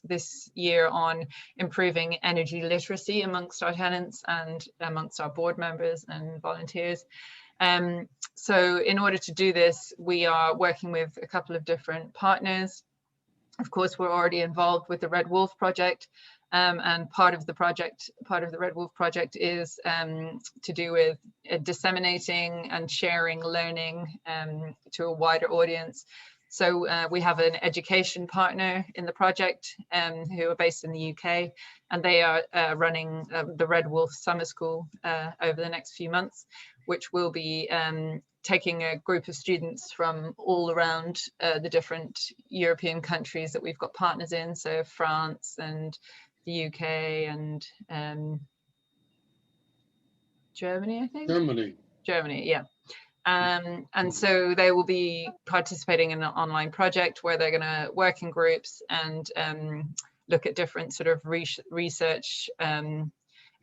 this year on improving energy literacy amongst our tenants and amongst our board members and volunteers. So in order to do this, we are working with a couple of different partners. Of course, we're already involved with the Red Wolf project. And part of the Red Wolf project is to do with disseminating and sharing learning to a wider audience. So we have an education partner in the project who are based in the UK, and they are running the Red Wolf Summer School over the next few months, which will be taking a group of students from all around the different European countries that we've got partners in, so France and the UK and Germany, I think. Germany, yeah. And so they will be participating in an online project where they're going to work in groups and look at different sort of research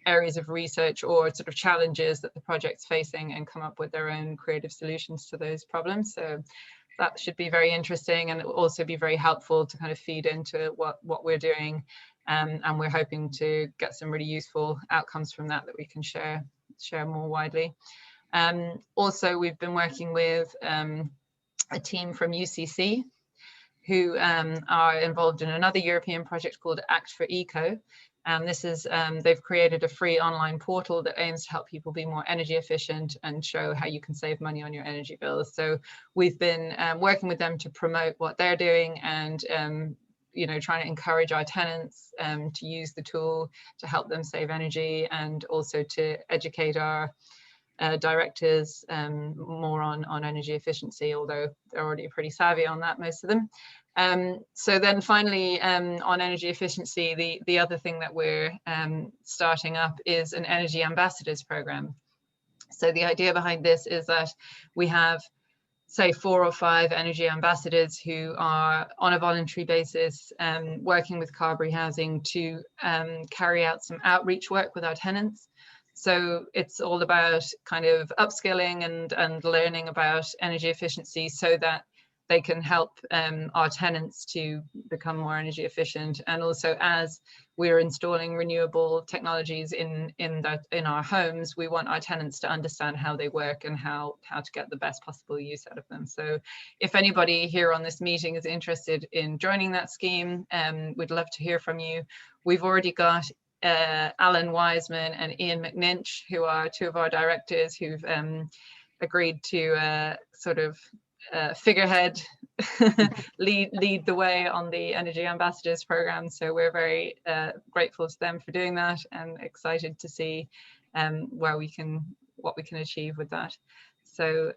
areas of research or sort of challenges that the project's facing and come up with their own creative solutions to those problems. So that should be very interesting, and it will also be very helpful to kind of feed into what we're doing. And we're hoping to get some really useful outcomes from that we can share more widely. Also, we've been working with a team from UCC who are involved in another European project called Act for Eco. This is, they've created a free online portal that aims to help people be more energy efficient and show how you can save money on your energy bills. So we've been working with them to promote what they're doing and you know, trying to encourage our tenants to use the tool to help them save energy, and also to educate our directors more on energy efficiency, although they're already pretty savvy on that, most of them. So then finally, on energy efficiency, the other thing that we're starting up is an energy ambassadors program. So the idea behind this is that we have, say, 4 or 5 energy ambassadors who are on a voluntary basis working with Carbery Housing to carry out some outreach work with our tenants. So it's all about kind of upskilling and learning about energy efficiency so that they can help our tenants to become more energy efficient. And also, as we're installing renewable technologies in our homes, we want our tenants to understand how they work and how to get the best possible use out of them. So if anybody here on this meeting is interested in joining that scheme, we'd love to hear from you. We've already got Alan Wiseman and Ian McNinch, who are 2 of our directors who've agreed to sort of figurehead lead the way on the Energy Ambassadors program. So we're very grateful to them for doing that and excited to see what we can achieve with that. So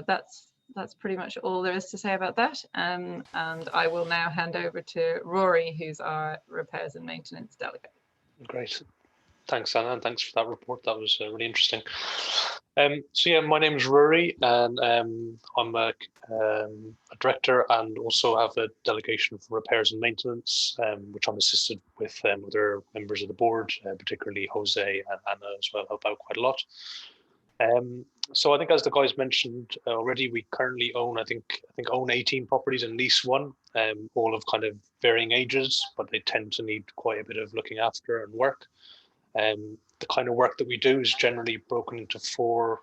that's pretty much all there is to say about that. And I will now hand over to Rory, who's our repairs and maintenance delegate. Great. Thanks, Anna, and thanks for that report. That was really interesting. So yeah, my name is Rory, and I'm a director and also have a delegation for repairs and maintenance, which I'm assisted with other members of the board, particularly Jose and Anna as well, help out quite a lot. So I think, as the guys mentioned already, we currently own, I think own 18 properties and lease one, all of kind of varying ages, but they tend to need quite a bit of looking after and work. The kind of work that we do is generally broken into four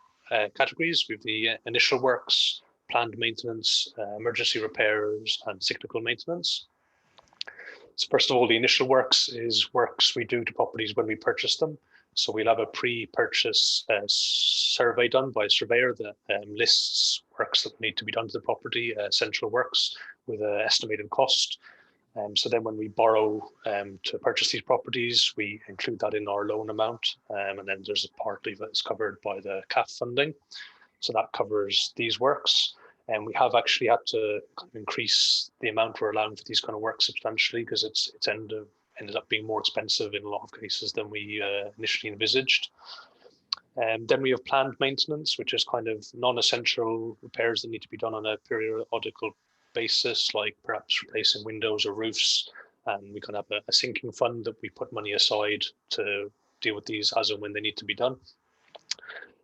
categories. We have the initial works, planned maintenance, emergency repairs, and cyclical maintenance. So first of all, the initial works is works we do to properties when we purchase them. So we'll have a pre-purchase survey done by a surveyor that lists works that need to be done to the property, essential works with an estimated cost. So then when we borrow to purchase these properties, we include that in our loan amount. And then there's a part that's covered by the CAF funding. So that covers these works. And we have actually had to kind of increase the amount we're allowing for these kind of works substantially, because it's ended up being more expensive in a lot of cases than we initially envisaged. Then we have planned maintenance, which is kind of non-essential repairs that need to be done on a periodical basis, like perhaps replacing windows or roofs. And we can have a sinking fund that we put money aside to deal with these as and when they need to be done.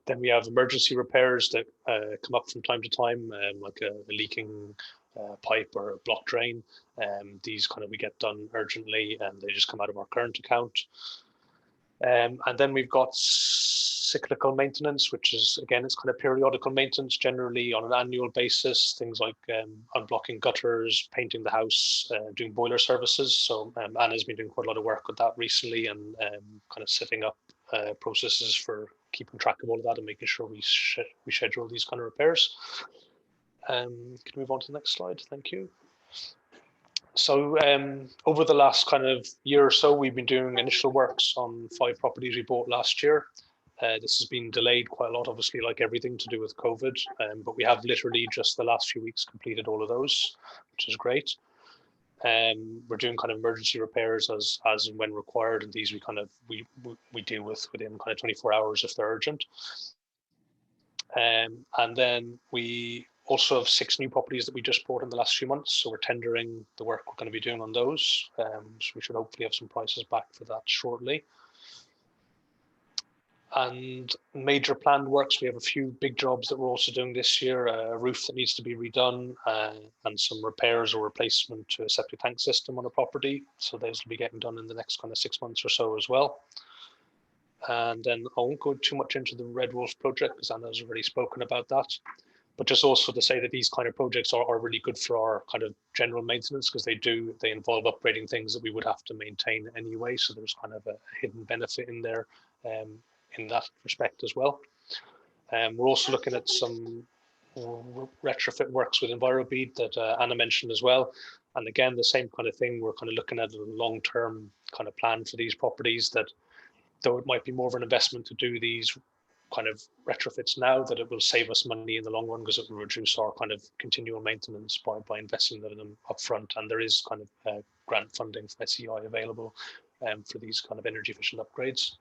Then we have emergency repairs that come up from time to time, like a leaking pipe or a block drain. These kind of we get done urgently, and they just come out of our current account. And then we've got cyclical maintenance, which is, again, it's kind of periodical maintenance, generally on an annual basis, things like unblocking gutters, painting the house, doing boiler services. So Anna's been doing quite a lot of work with that recently, and kind of setting up processes for keeping track of all of that and making sure we schedule these kind of repairs. Can we move on to the next slide? Thank you. So over the last kind of year or so, we've been doing initial works on 5 properties we bought last year. This has been delayed quite a lot, obviously, like everything to do with COVID, but we have literally just the last few weeks completed all of those, which is great. We're doing kind of emergency repairs as and when required, and these we deal with within kind of 24 hours if they're urgent. And then we also have 6 new properties that we just bought in the last few months, so we're tendering the work we're going to be doing on those. So we should hopefully have some prices back for that shortly. And major planned works, we have a few big jobs that we're also doing this year, a roof that needs to be redone, and some repairs or replacement to a septic tank system on a property. So those will be getting done in the next kind of 6 months or so as well. And then I won't go too much into the Red Wolf project because Anna's already spoken about that. But just also to say that these kind of projects are really good for our kind of general maintenance, because they involve upgrading things that we would have to maintain anyway. So there's kind of a hidden benefit in there in that respect as well. We're also looking at some retrofit works with Envirobead that Anna mentioned as well. And again, the same kind of thing, we're kind of looking at a long-term kind of plan for these properties, that though it might be more of an investment to do these kind of retrofits now, that it will save us money in the long run, because it will reduce our kind of continual maintenance by investing in them upfront. And there is kind of grant funding from SEI available for these kind of energy efficient upgrades.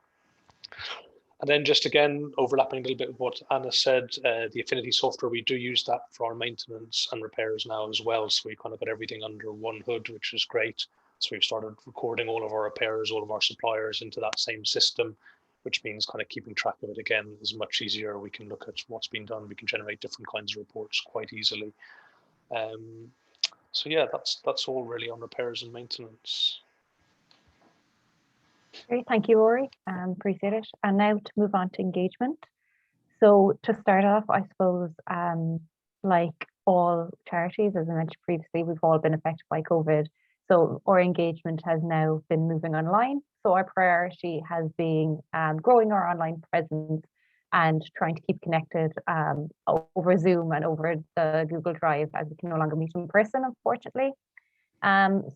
And then just again, overlapping a little bit with what Anna said, the Affinity software, we do use that for our maintenance and repairs now as well. So we kind of got everything under one hood, which is great. So we've started recording all of our repairs, all of our suppliers into that same system, which means kind of keeping track of it again is much easier. We can look at what's been done. We can generate different kinds of reports quite easily. So yeah, that's all really on repairs and maintenance. Great, thank you, Rory. Appreciate it. And now to move on to engagement. So to start off, I suppose, like all charities, as I mentioned previously, we've all been affected by COVID. So our engagement has now been moving online. So our priority has been growing our online presence and trying to keep connected over Zoom and over the Google Drive, as we can no longer meet in person, unfortunately.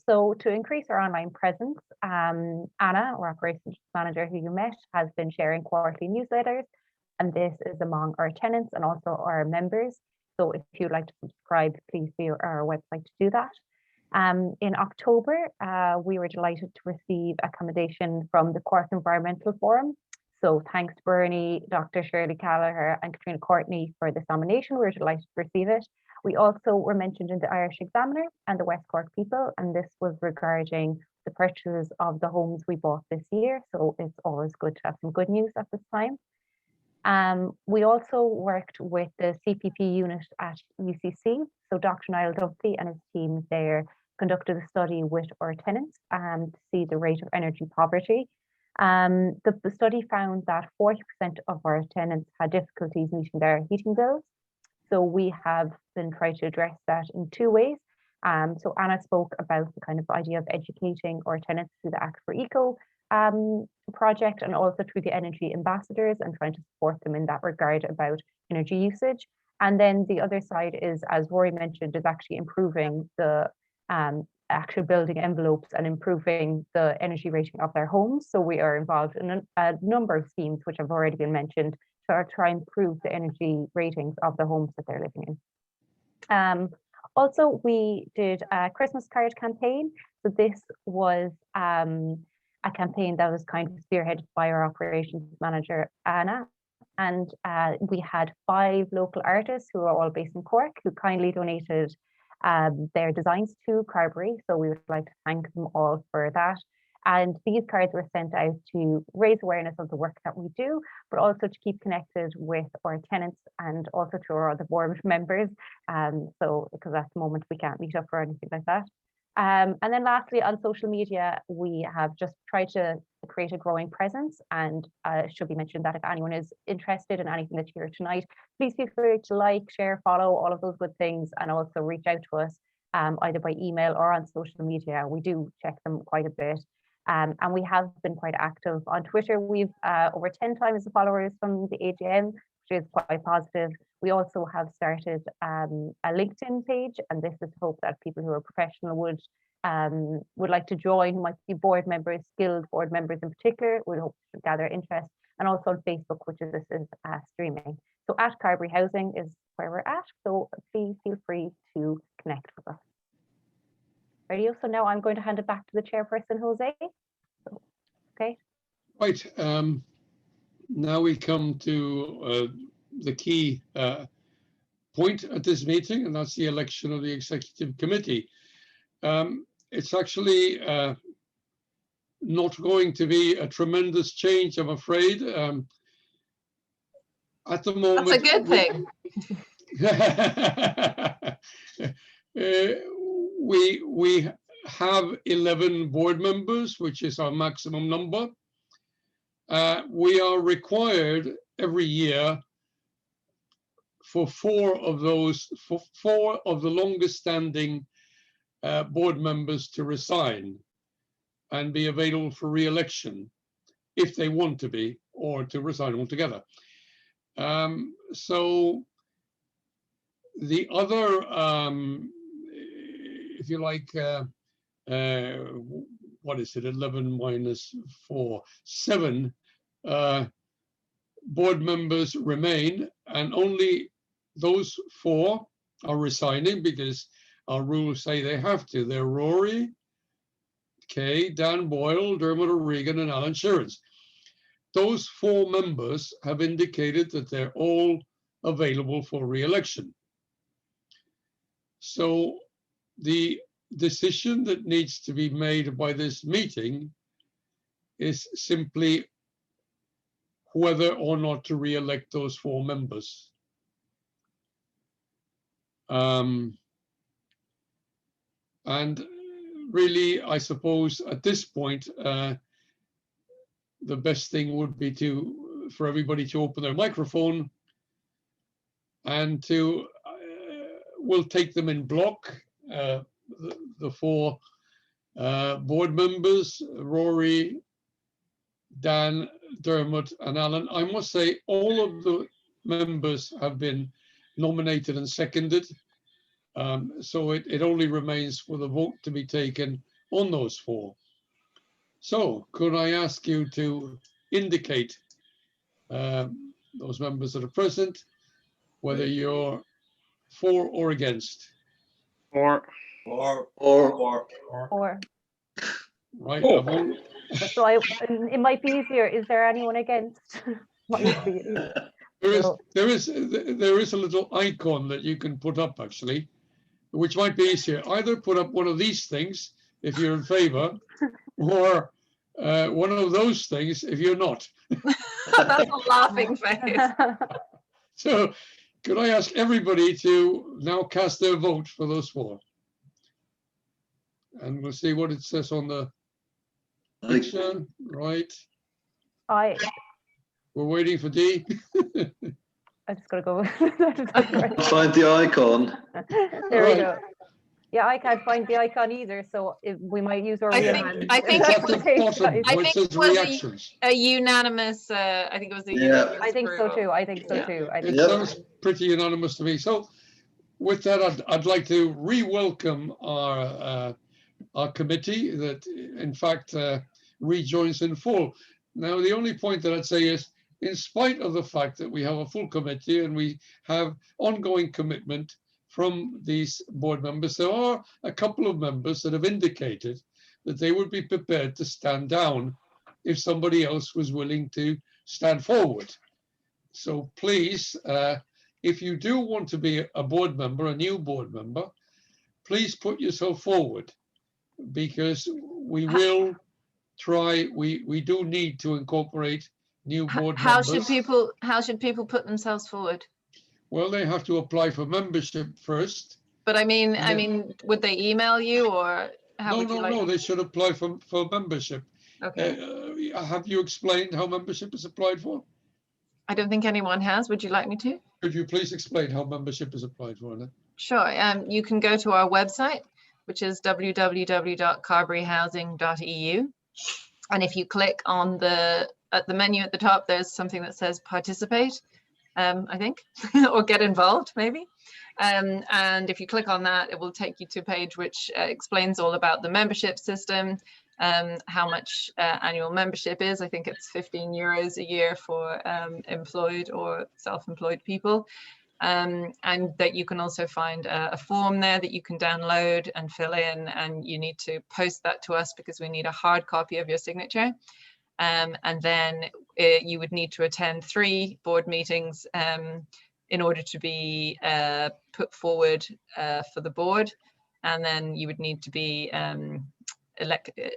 So to increase our online presence, Anna, our operations manager who you met, has been sharing quarterly newsletters, and this is among our tenants and also our members. So if you'd like to subscribe, please see our website to do that. In October, we were delighted to receive accommodation from the Cork Environmental Forum. So thanks to Bernie, Dr. Shirley Callagher and Katrina Courtney for this nomination. We're delighted to receive it. We also were mentioned in the Irish Examiner and the West Cork People, and this was regarding the purchases of the homes we bought this year. So it's always good to have some good news at this time. We also worked with the CPP unit at UCC. So Dr. Niall Duffy and his team there conducted a study with our tenants to see the rate of energy poverty. The study found that 40% of our tenants had difficulties meeting their heating bills. So we have been trying to address that in two ways. So Anna spoke about the kind of idea of educating our tenants through the Act for Eco project, and also through the energy ambassadors, and trying to support them in that regard about energy usage. And then the other side is, as Rory mentioned, is actually improving the actual building envelopes and improving the energy rating of their homes. So we are involved in a number of schemes which have already been mentioned to try and improve the energy ratings of the homes that they're living in. Also, we did a Christmas card campaign. So this was a campaign that was kind of spearheaded by our operations manager, Anna. And we had 5 local artists who are all based in Cork who kindly donated their designs to Carbery. So we would like to thank them all for that. And these cards were sent out to raise awareness of the work that we do, but also to keep connected with our tenants and also to our other board members. So because at the moment we can't meet up or anything like that. And then lastly, on social media, we have just tried to create a growing presence, and it should be mentioned that if anyone is interested in anything that you hear tonight, please feel free to like, share, follow, all of those good things, and also reach out to us either by email or on social media. We do check them quite a bit. And we have been quite active on Twitter. We've over 10 times the followers from the AGM, which is quite positive. We also have started a LinkedIn page, and this is to hope that people who are professional would like to join, who might be board members, skilled board members in particular, would hope to gather interest, and also on Facebook, which is streaming. So at Carbery Housing is where we're at. So please feel free to connect with us. Radio. So now I'm going to hand it back to the chairperson, Jose. So, okay. Right. Now we come to the key point at this meeting, and that's the election of the executive committee. It's actually not going to be a tremendous change, I'm afraid. At the moment, that's a good thing. We have 11 board members, which is our maximum number. We are required every year for four of the longest standing board members to resign and be available for re-election if they want to be, or to resign altogether. So the other, if you like, what is it, 11 minus 4, 7 board members remain, and only those 4 are resigning because our rules say they have to. They're Rory, Kay, Dan Boyle, Dermot O'Regan, and Alan Sheerans. Those 4 members have indicated that they're all available for re-election. So the decision that needs to be made by this meeting is simply whether or not to re-elect those 4 members. And really, I suppose at this point, the best thing would be for everybody to open their microphone and to, we'll take them in block, the 4 board members, Rory, Dan, Dermot, and Alan. I must say all of the members have been nominated and seconded. So it only remains for the vote to be taken on those 4. So could I ask you to indicate, those members that are present, whether you're for or against? Or. Right, So it might be easier. Is there anyone against? Might be easier. There is a little icon that you can put up actually, which might be easier. Either put up one of these things if you're in favor, or one of those things if you're not. That's a laughing face. So could I ask everybody to now cast their vote for those four? And we'll see what it says on the picture. Right. We're waiting for D. I just gotta go. Find the icon. There we go. Yeah, I can't find the icon either, so we might use our real hands. I think It's at the bottom where it says reactions. a unanimous. I think it was a Yeah. unanimous. I think so approval. too. I think so Yeah. too. I It think sounds pretty unanimous to me. So with that, I'd like to re-welcome our committee that in fact rejoins in full. Now, the only point that I'd say is, in spite of the fact that we have a full committee and we have ongoing commitment from these board members, there are a couple of members that have indicated that they would be prepared to stand down if somebody else was willing to stand forward. So please, if you do want to be a board member, a new board member, please put yourself forward, because we will try, we do need to incorporate new board How members. should people put themselves forward? Well, they have to apply for membership first. But I mean, then- would they email you, or how would you like? No, they should apply for membership. Okay. Have you explained how membership is applied for? I don't think anyone has. Would you like me to? Could you please explain how membership is applied for? Anna? Sure. You can go to our website, which is www.carberyhousing.eu. And if you click on the menu at the top, there's something that says participate, I think, or get involved maybe. And if you click on that, it will take you to a page which explains all about the membership system, how much annual membership is. I think it's €15 a year for employed or self-employed people. And that you can also find a form there that you can download and fill in, and you need to post that to us because we need a hard copy of your signature. And then you would need to attend 3 board meetings in order to be put forward for the board. And then you would need to be elected,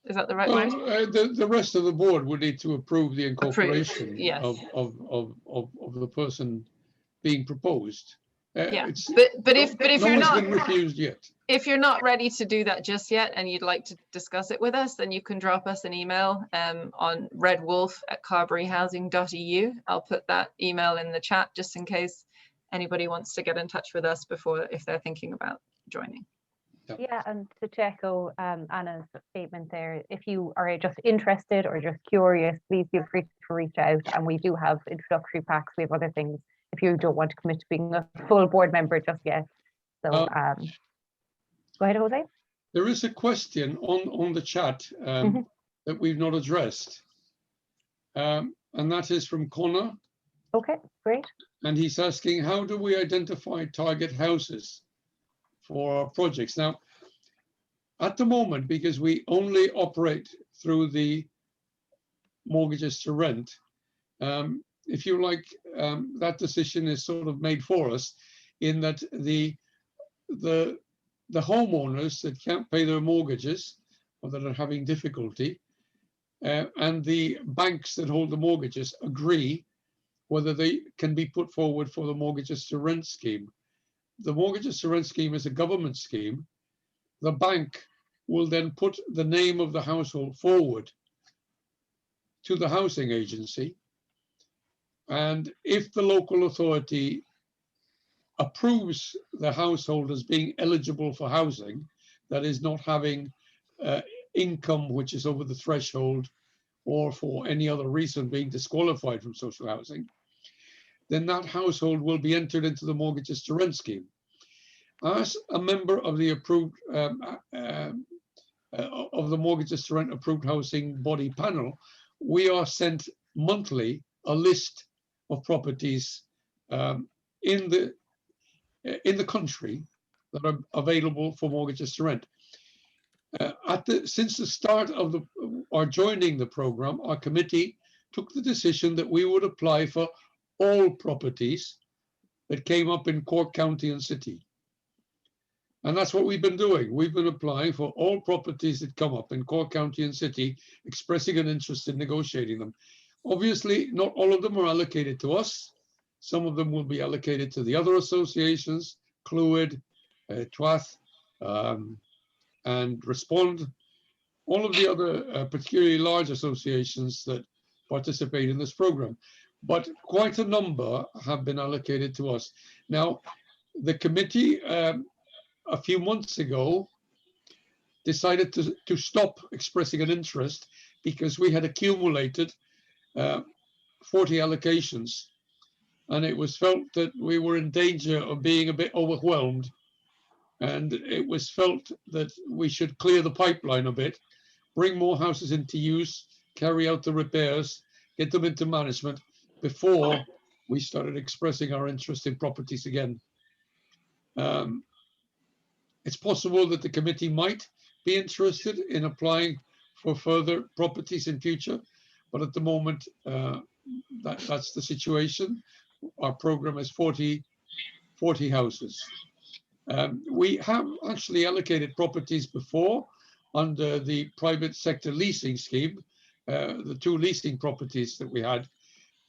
is that the right word? The rest of the board would need to approve the incorporation yes. of the person being proposed. Yeah, but if no you're one's not been refused yet. If you're not ready to do that just yet and you'd like to discuss it with us, then you can drop us an email on redwolf@carberyhousing.eu. I'll put that email in the chat just in case anybody wants to get in touch with us before, if they're thinking about joining. Yeah, and to echo Anna's statement there, if you are just interested or just curious, please feel free to reach out. And we do have introductory packs. We have other things if you don't want to commit to being a full board member just yet. So go ahead, Jose. There is a question on the chat that we've not addressed. And that is from Connor. Okay, great. And he's asking, how do we identify target houses for our projects? Now, at the moment, because we only operate through the mortgages to rent, if you like, that decision is sort of made for us, in that the homeowners that can't pay their mortgages or that are having difficulty, and the banks that hold the mortgages agree whether they can be put forward for the mortgages to rent scheme. The mortgages to rent scheme is a government scheme. The bank will then put the name of the household forward to the housing agency. And if the local authority approves the household as being eligible for housing, that is not having income which is over the threshold or for any other reason being disqualified from social housing, then that household will be entered into the mortgages to rent scheme. As a member of the approved of the mortgages to rent approved housing body panel, we are sent monthly a list of properties in the country that are available for mortgages to rent. Since the start of our joining the program, our committee took the decision that we would apply for all properties that came up in Cork County and City. And that's what we've been doing. We've been applying for all properties that come up in Cork County and City, expressing an interest in negotiating them. Obviously, not all of them are allocated to us. Some of them will be allocated to the other associations, Clwyd, Twath, and Respond, all of the other particularly large associations that participate in this program. But quite a number have been allocated to us. Now, the committee a few months ago decided to stop expressing an interest because we had accumulated 40 allocations, and it was felt that we were in danger of being a bit overwhelmed, and it was felt that we should clear the pipeline a bit, bring more houses into use, carry out the repairs, get them into management before we started expressing our interest in properties again. It's possible that the committee might be interested in applying for further properties in future, but at the moment, that's the situation. Our program is 40 houses. We have actually allocated properties before under the private sector leasing scheme, the 2 leasing properties that we had.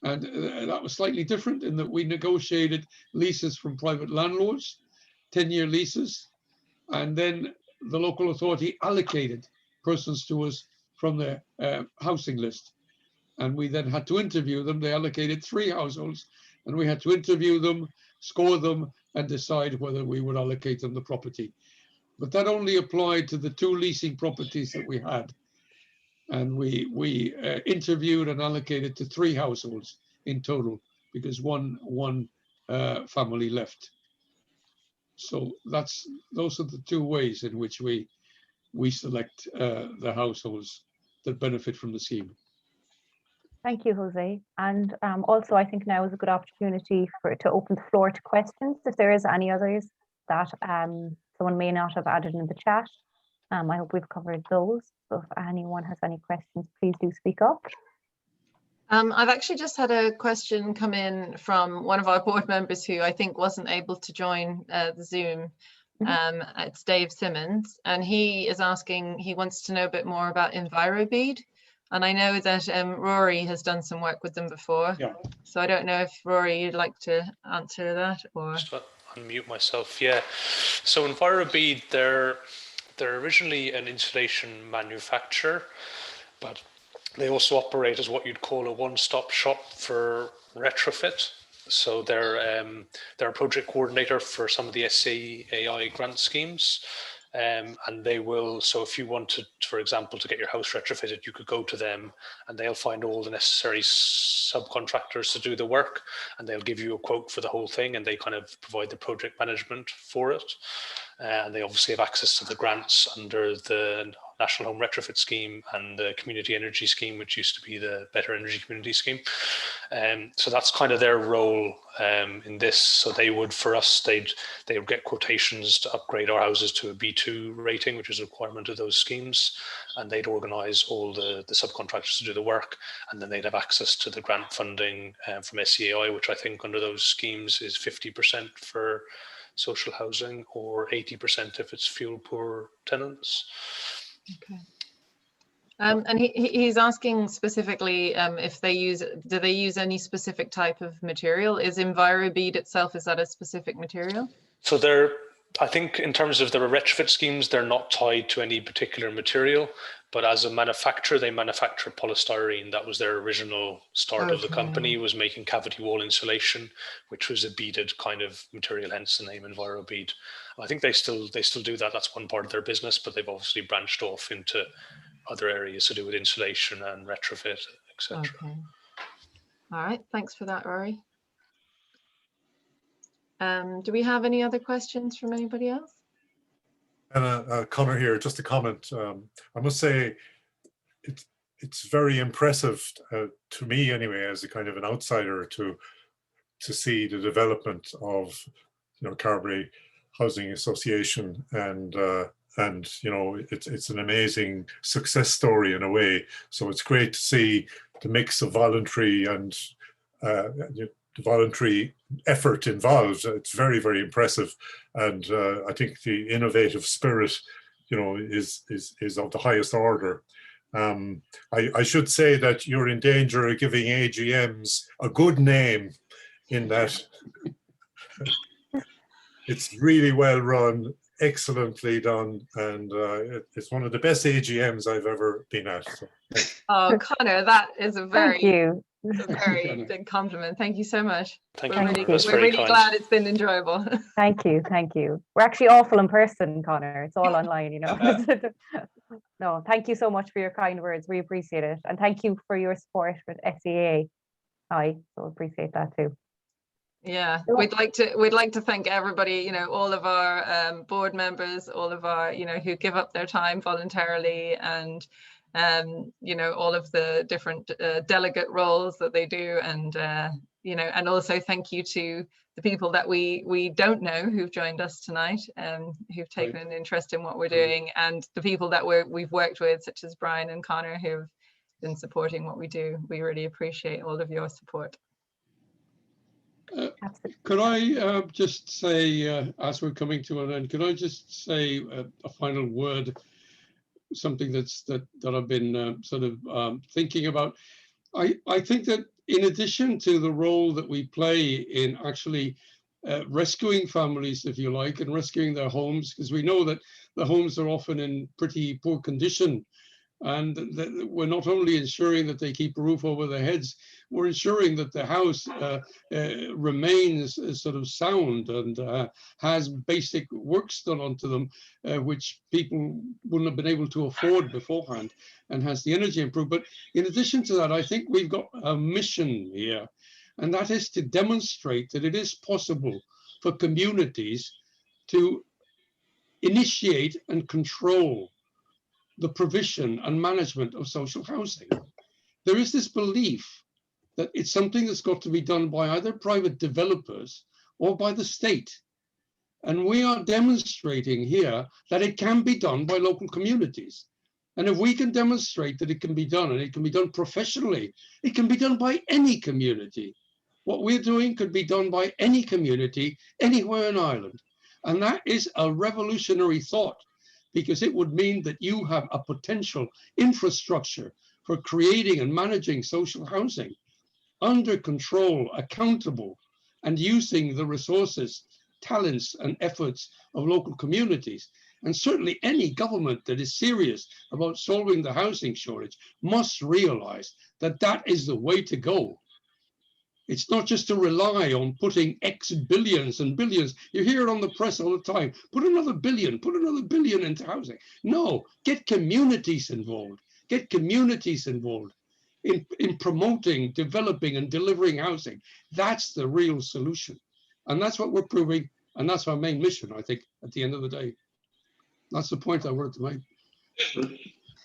And that was slightly different in that we negotiated leases from private landlords, 10-year leases, and then the local authority allocated persons to us from the housing list. And we then had to interview them. They allocated 3 households, and we had to interview them, score them, and decide whether we would allocate them the property. But that only applied to the 2 leasing properties that we had. And we interviewed and allocated to 3 households in total because one family left. So those are the 2 ways in which we select the households that benefit from the scheme. Thank you, Jose. And also, I think now is a good opportunity to open the floor to questions. If there is any others that someone may not have added in the chat, I hope we've covered those. So if anyone has any questions, please do speak up. I've actually just had a question come in from one of our board members who I think wasn't able to join the Zoom. It's Dave Simmons, and he is asking, he wants to know a bit more about Envirobead. And I know that Rory has done some work with them before. Yeah. So I don't know if Rory, you'd like to answer that, or just unmute myself. Yeah. So Envirobead, they're originally an insulation manufacturer, but they also operate as what you'd call a one-stop shop for retrofit. So they're a project coordinator for some of the SCAI grant schemes. And they will, so if you wanted, for example, to get your house retrofitted, you could go to them and they'll find all the necessary subcontractors to do the work, and they'll give you a quote for the whole thing, and they kind of provide the project management for it. And they obviously have access to the grants under the National Home Retrofit Scheme and the Community Energy Scheme, which used to be the Better Energy Community Scheme. So that's kind of their role in this. So they would, for us, they would get quotations to upgrade our houses to a B2 rating, which is a requirement of those schemes. And they'd organise all the subcontractors to do the work. And then they'd have access to the grant funding from SCAI, which I think under those schemes is 50% for social housing or 80% if it's fuel poor tenants. Okay. And he's asking specifically if do they use any specific type of material? Is Envirobead itself, is that a specific material? So I think in terms of the retrofit schemes, they're not tied to any particular material, but as a manufacturer, they manufacture polystyrene. That was their original start of the company, was making cavity wall insulation, which was a beaded kind of material, hence the name Envirobead. I think they still do that. That's one part of their business, but they've obviously branched off into other areas to do with insulation and retrofit, etc. Okay. All right, thanks for that, Rory. Do we have any other questions from anybody else? And Connor here, just a comment. I must say, it's very impressive to me anyway, as a kind of an outsider, to see the development of Carbery Housing Association and and you know, it's an amazing success story in a way. So it's great to see the mix of voluntary and the voluntary effort involved. It's very, very impressive, and I think the innovative spirit, you know, is of the highest order. I should say that you're in danger of giving AGMs a good name, in that it's really well run, excellently done, and it's one of the best AGMs I've ever been at. So, Oh, Connor, that is a Thank very, you. a very big compliment. Thank you so much. Thank We're you. really, That's we're very really kind. glad it's been enjoyable. Thank you. Thank you. We're actually awful in person, Connor. It's all online, you know. No, thank you so much for your kind words. We appreciate it. And thank you for your support with SEA. I so appreciate that too. Yeah, Sure. we'd like to thank everybody, you know, all of our board members, all of our, you know, who give up their time voluntarily, and you know, all of the different delegate roles that they do, and you know, and also thank you to the people that we don't know who've joined us tonight, who've taken an interest in what we're doing, and the people that we've worked with, such as Brian and Connor, who've been supporting what we do. We really appreciate all of your support. Could I just say, as we're coming to an end, could I just say a final word, something that I've been sort of thinking about? I think that in addition to the role that we play in actually rescuing families, if you like, and rescuing their homes, because we know that the homes are often in pretty poor condition, and we're not only ensuring that they keep a roof over their heads, we're ensuring that the house remains sort of sound and has basic works done onto them, which people wouldn't have been able to afford beforehand, and has the energy improved. But in addition to that, I think we've got a mission here, and that is to demonstrate that it is possible for communities to initiate and control the provision and management of social housing. There is this belief that it's something that's got to be done by either private developers or by the state. And we are demonstrating here that it can be done by local communities. And if we can demonstrate that it can be done, and it can be done professionally, it can be done by any community. What we're doing could be done by any community anywhere in Ireland. And that is a revolutionary thought, because it would mean that you have a potential infrastructure for creating and managing social housing under control, accountable, and using the resources, talents, and efforts of local communities. And certainly any government that is serious about solving the housing shortage must realize that that is the way to go. It's not just to rely on putting X billions and billions. You hear it on the press all the time. Put another billion into housing. No, get communities involved. Get communities involved in promoting, developing, and delivering housing. That's the real solution. And that's what we're proving. And that's our main mission, I think, at the end of the day. That's the point I wanted to make.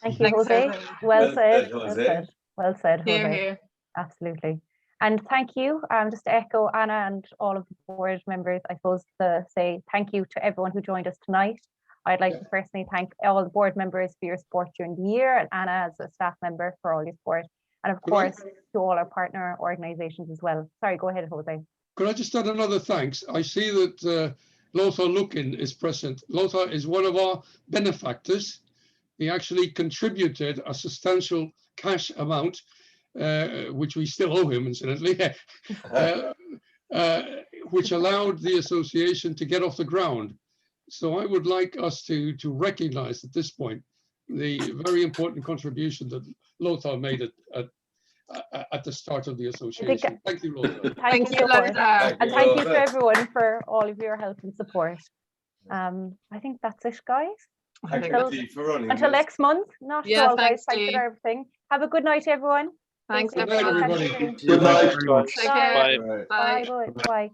Thank you, Thanks, Jose. Jose. Well said. Jose. Well said. Well said, Here, Jose. here. Absolutely. And thank you, just to echo Anna and all of the board members, I suppose, to say thank you to everyone who joined us tonight. I'd like to personally thank all the board members for your support during the year, and Anna as a staff member for all your support. And of course, to all our partner organizations as well. Sorry, go ahead, Jose. Could I just add another thanks? I see that Lothar Lukin is present. Lothar is one of our benefactors. He actually contributed a substantial cash amount, which we still owe him, incidentally, which allowed the association to get off the ground. So I would like us to recognize at this point the very important contribution that Lothar made at the start of the association. Thank you, Lothar. Thank you, Lothar. Lothar. And thank you to everyone for all of your help and support. I think that's it, guys. Until next month. Not at all, guys. Thanks for everything. Have a good night, everyone. Thanks, Good night, everybody. Good night. Take care. Bye. Bye. Bye.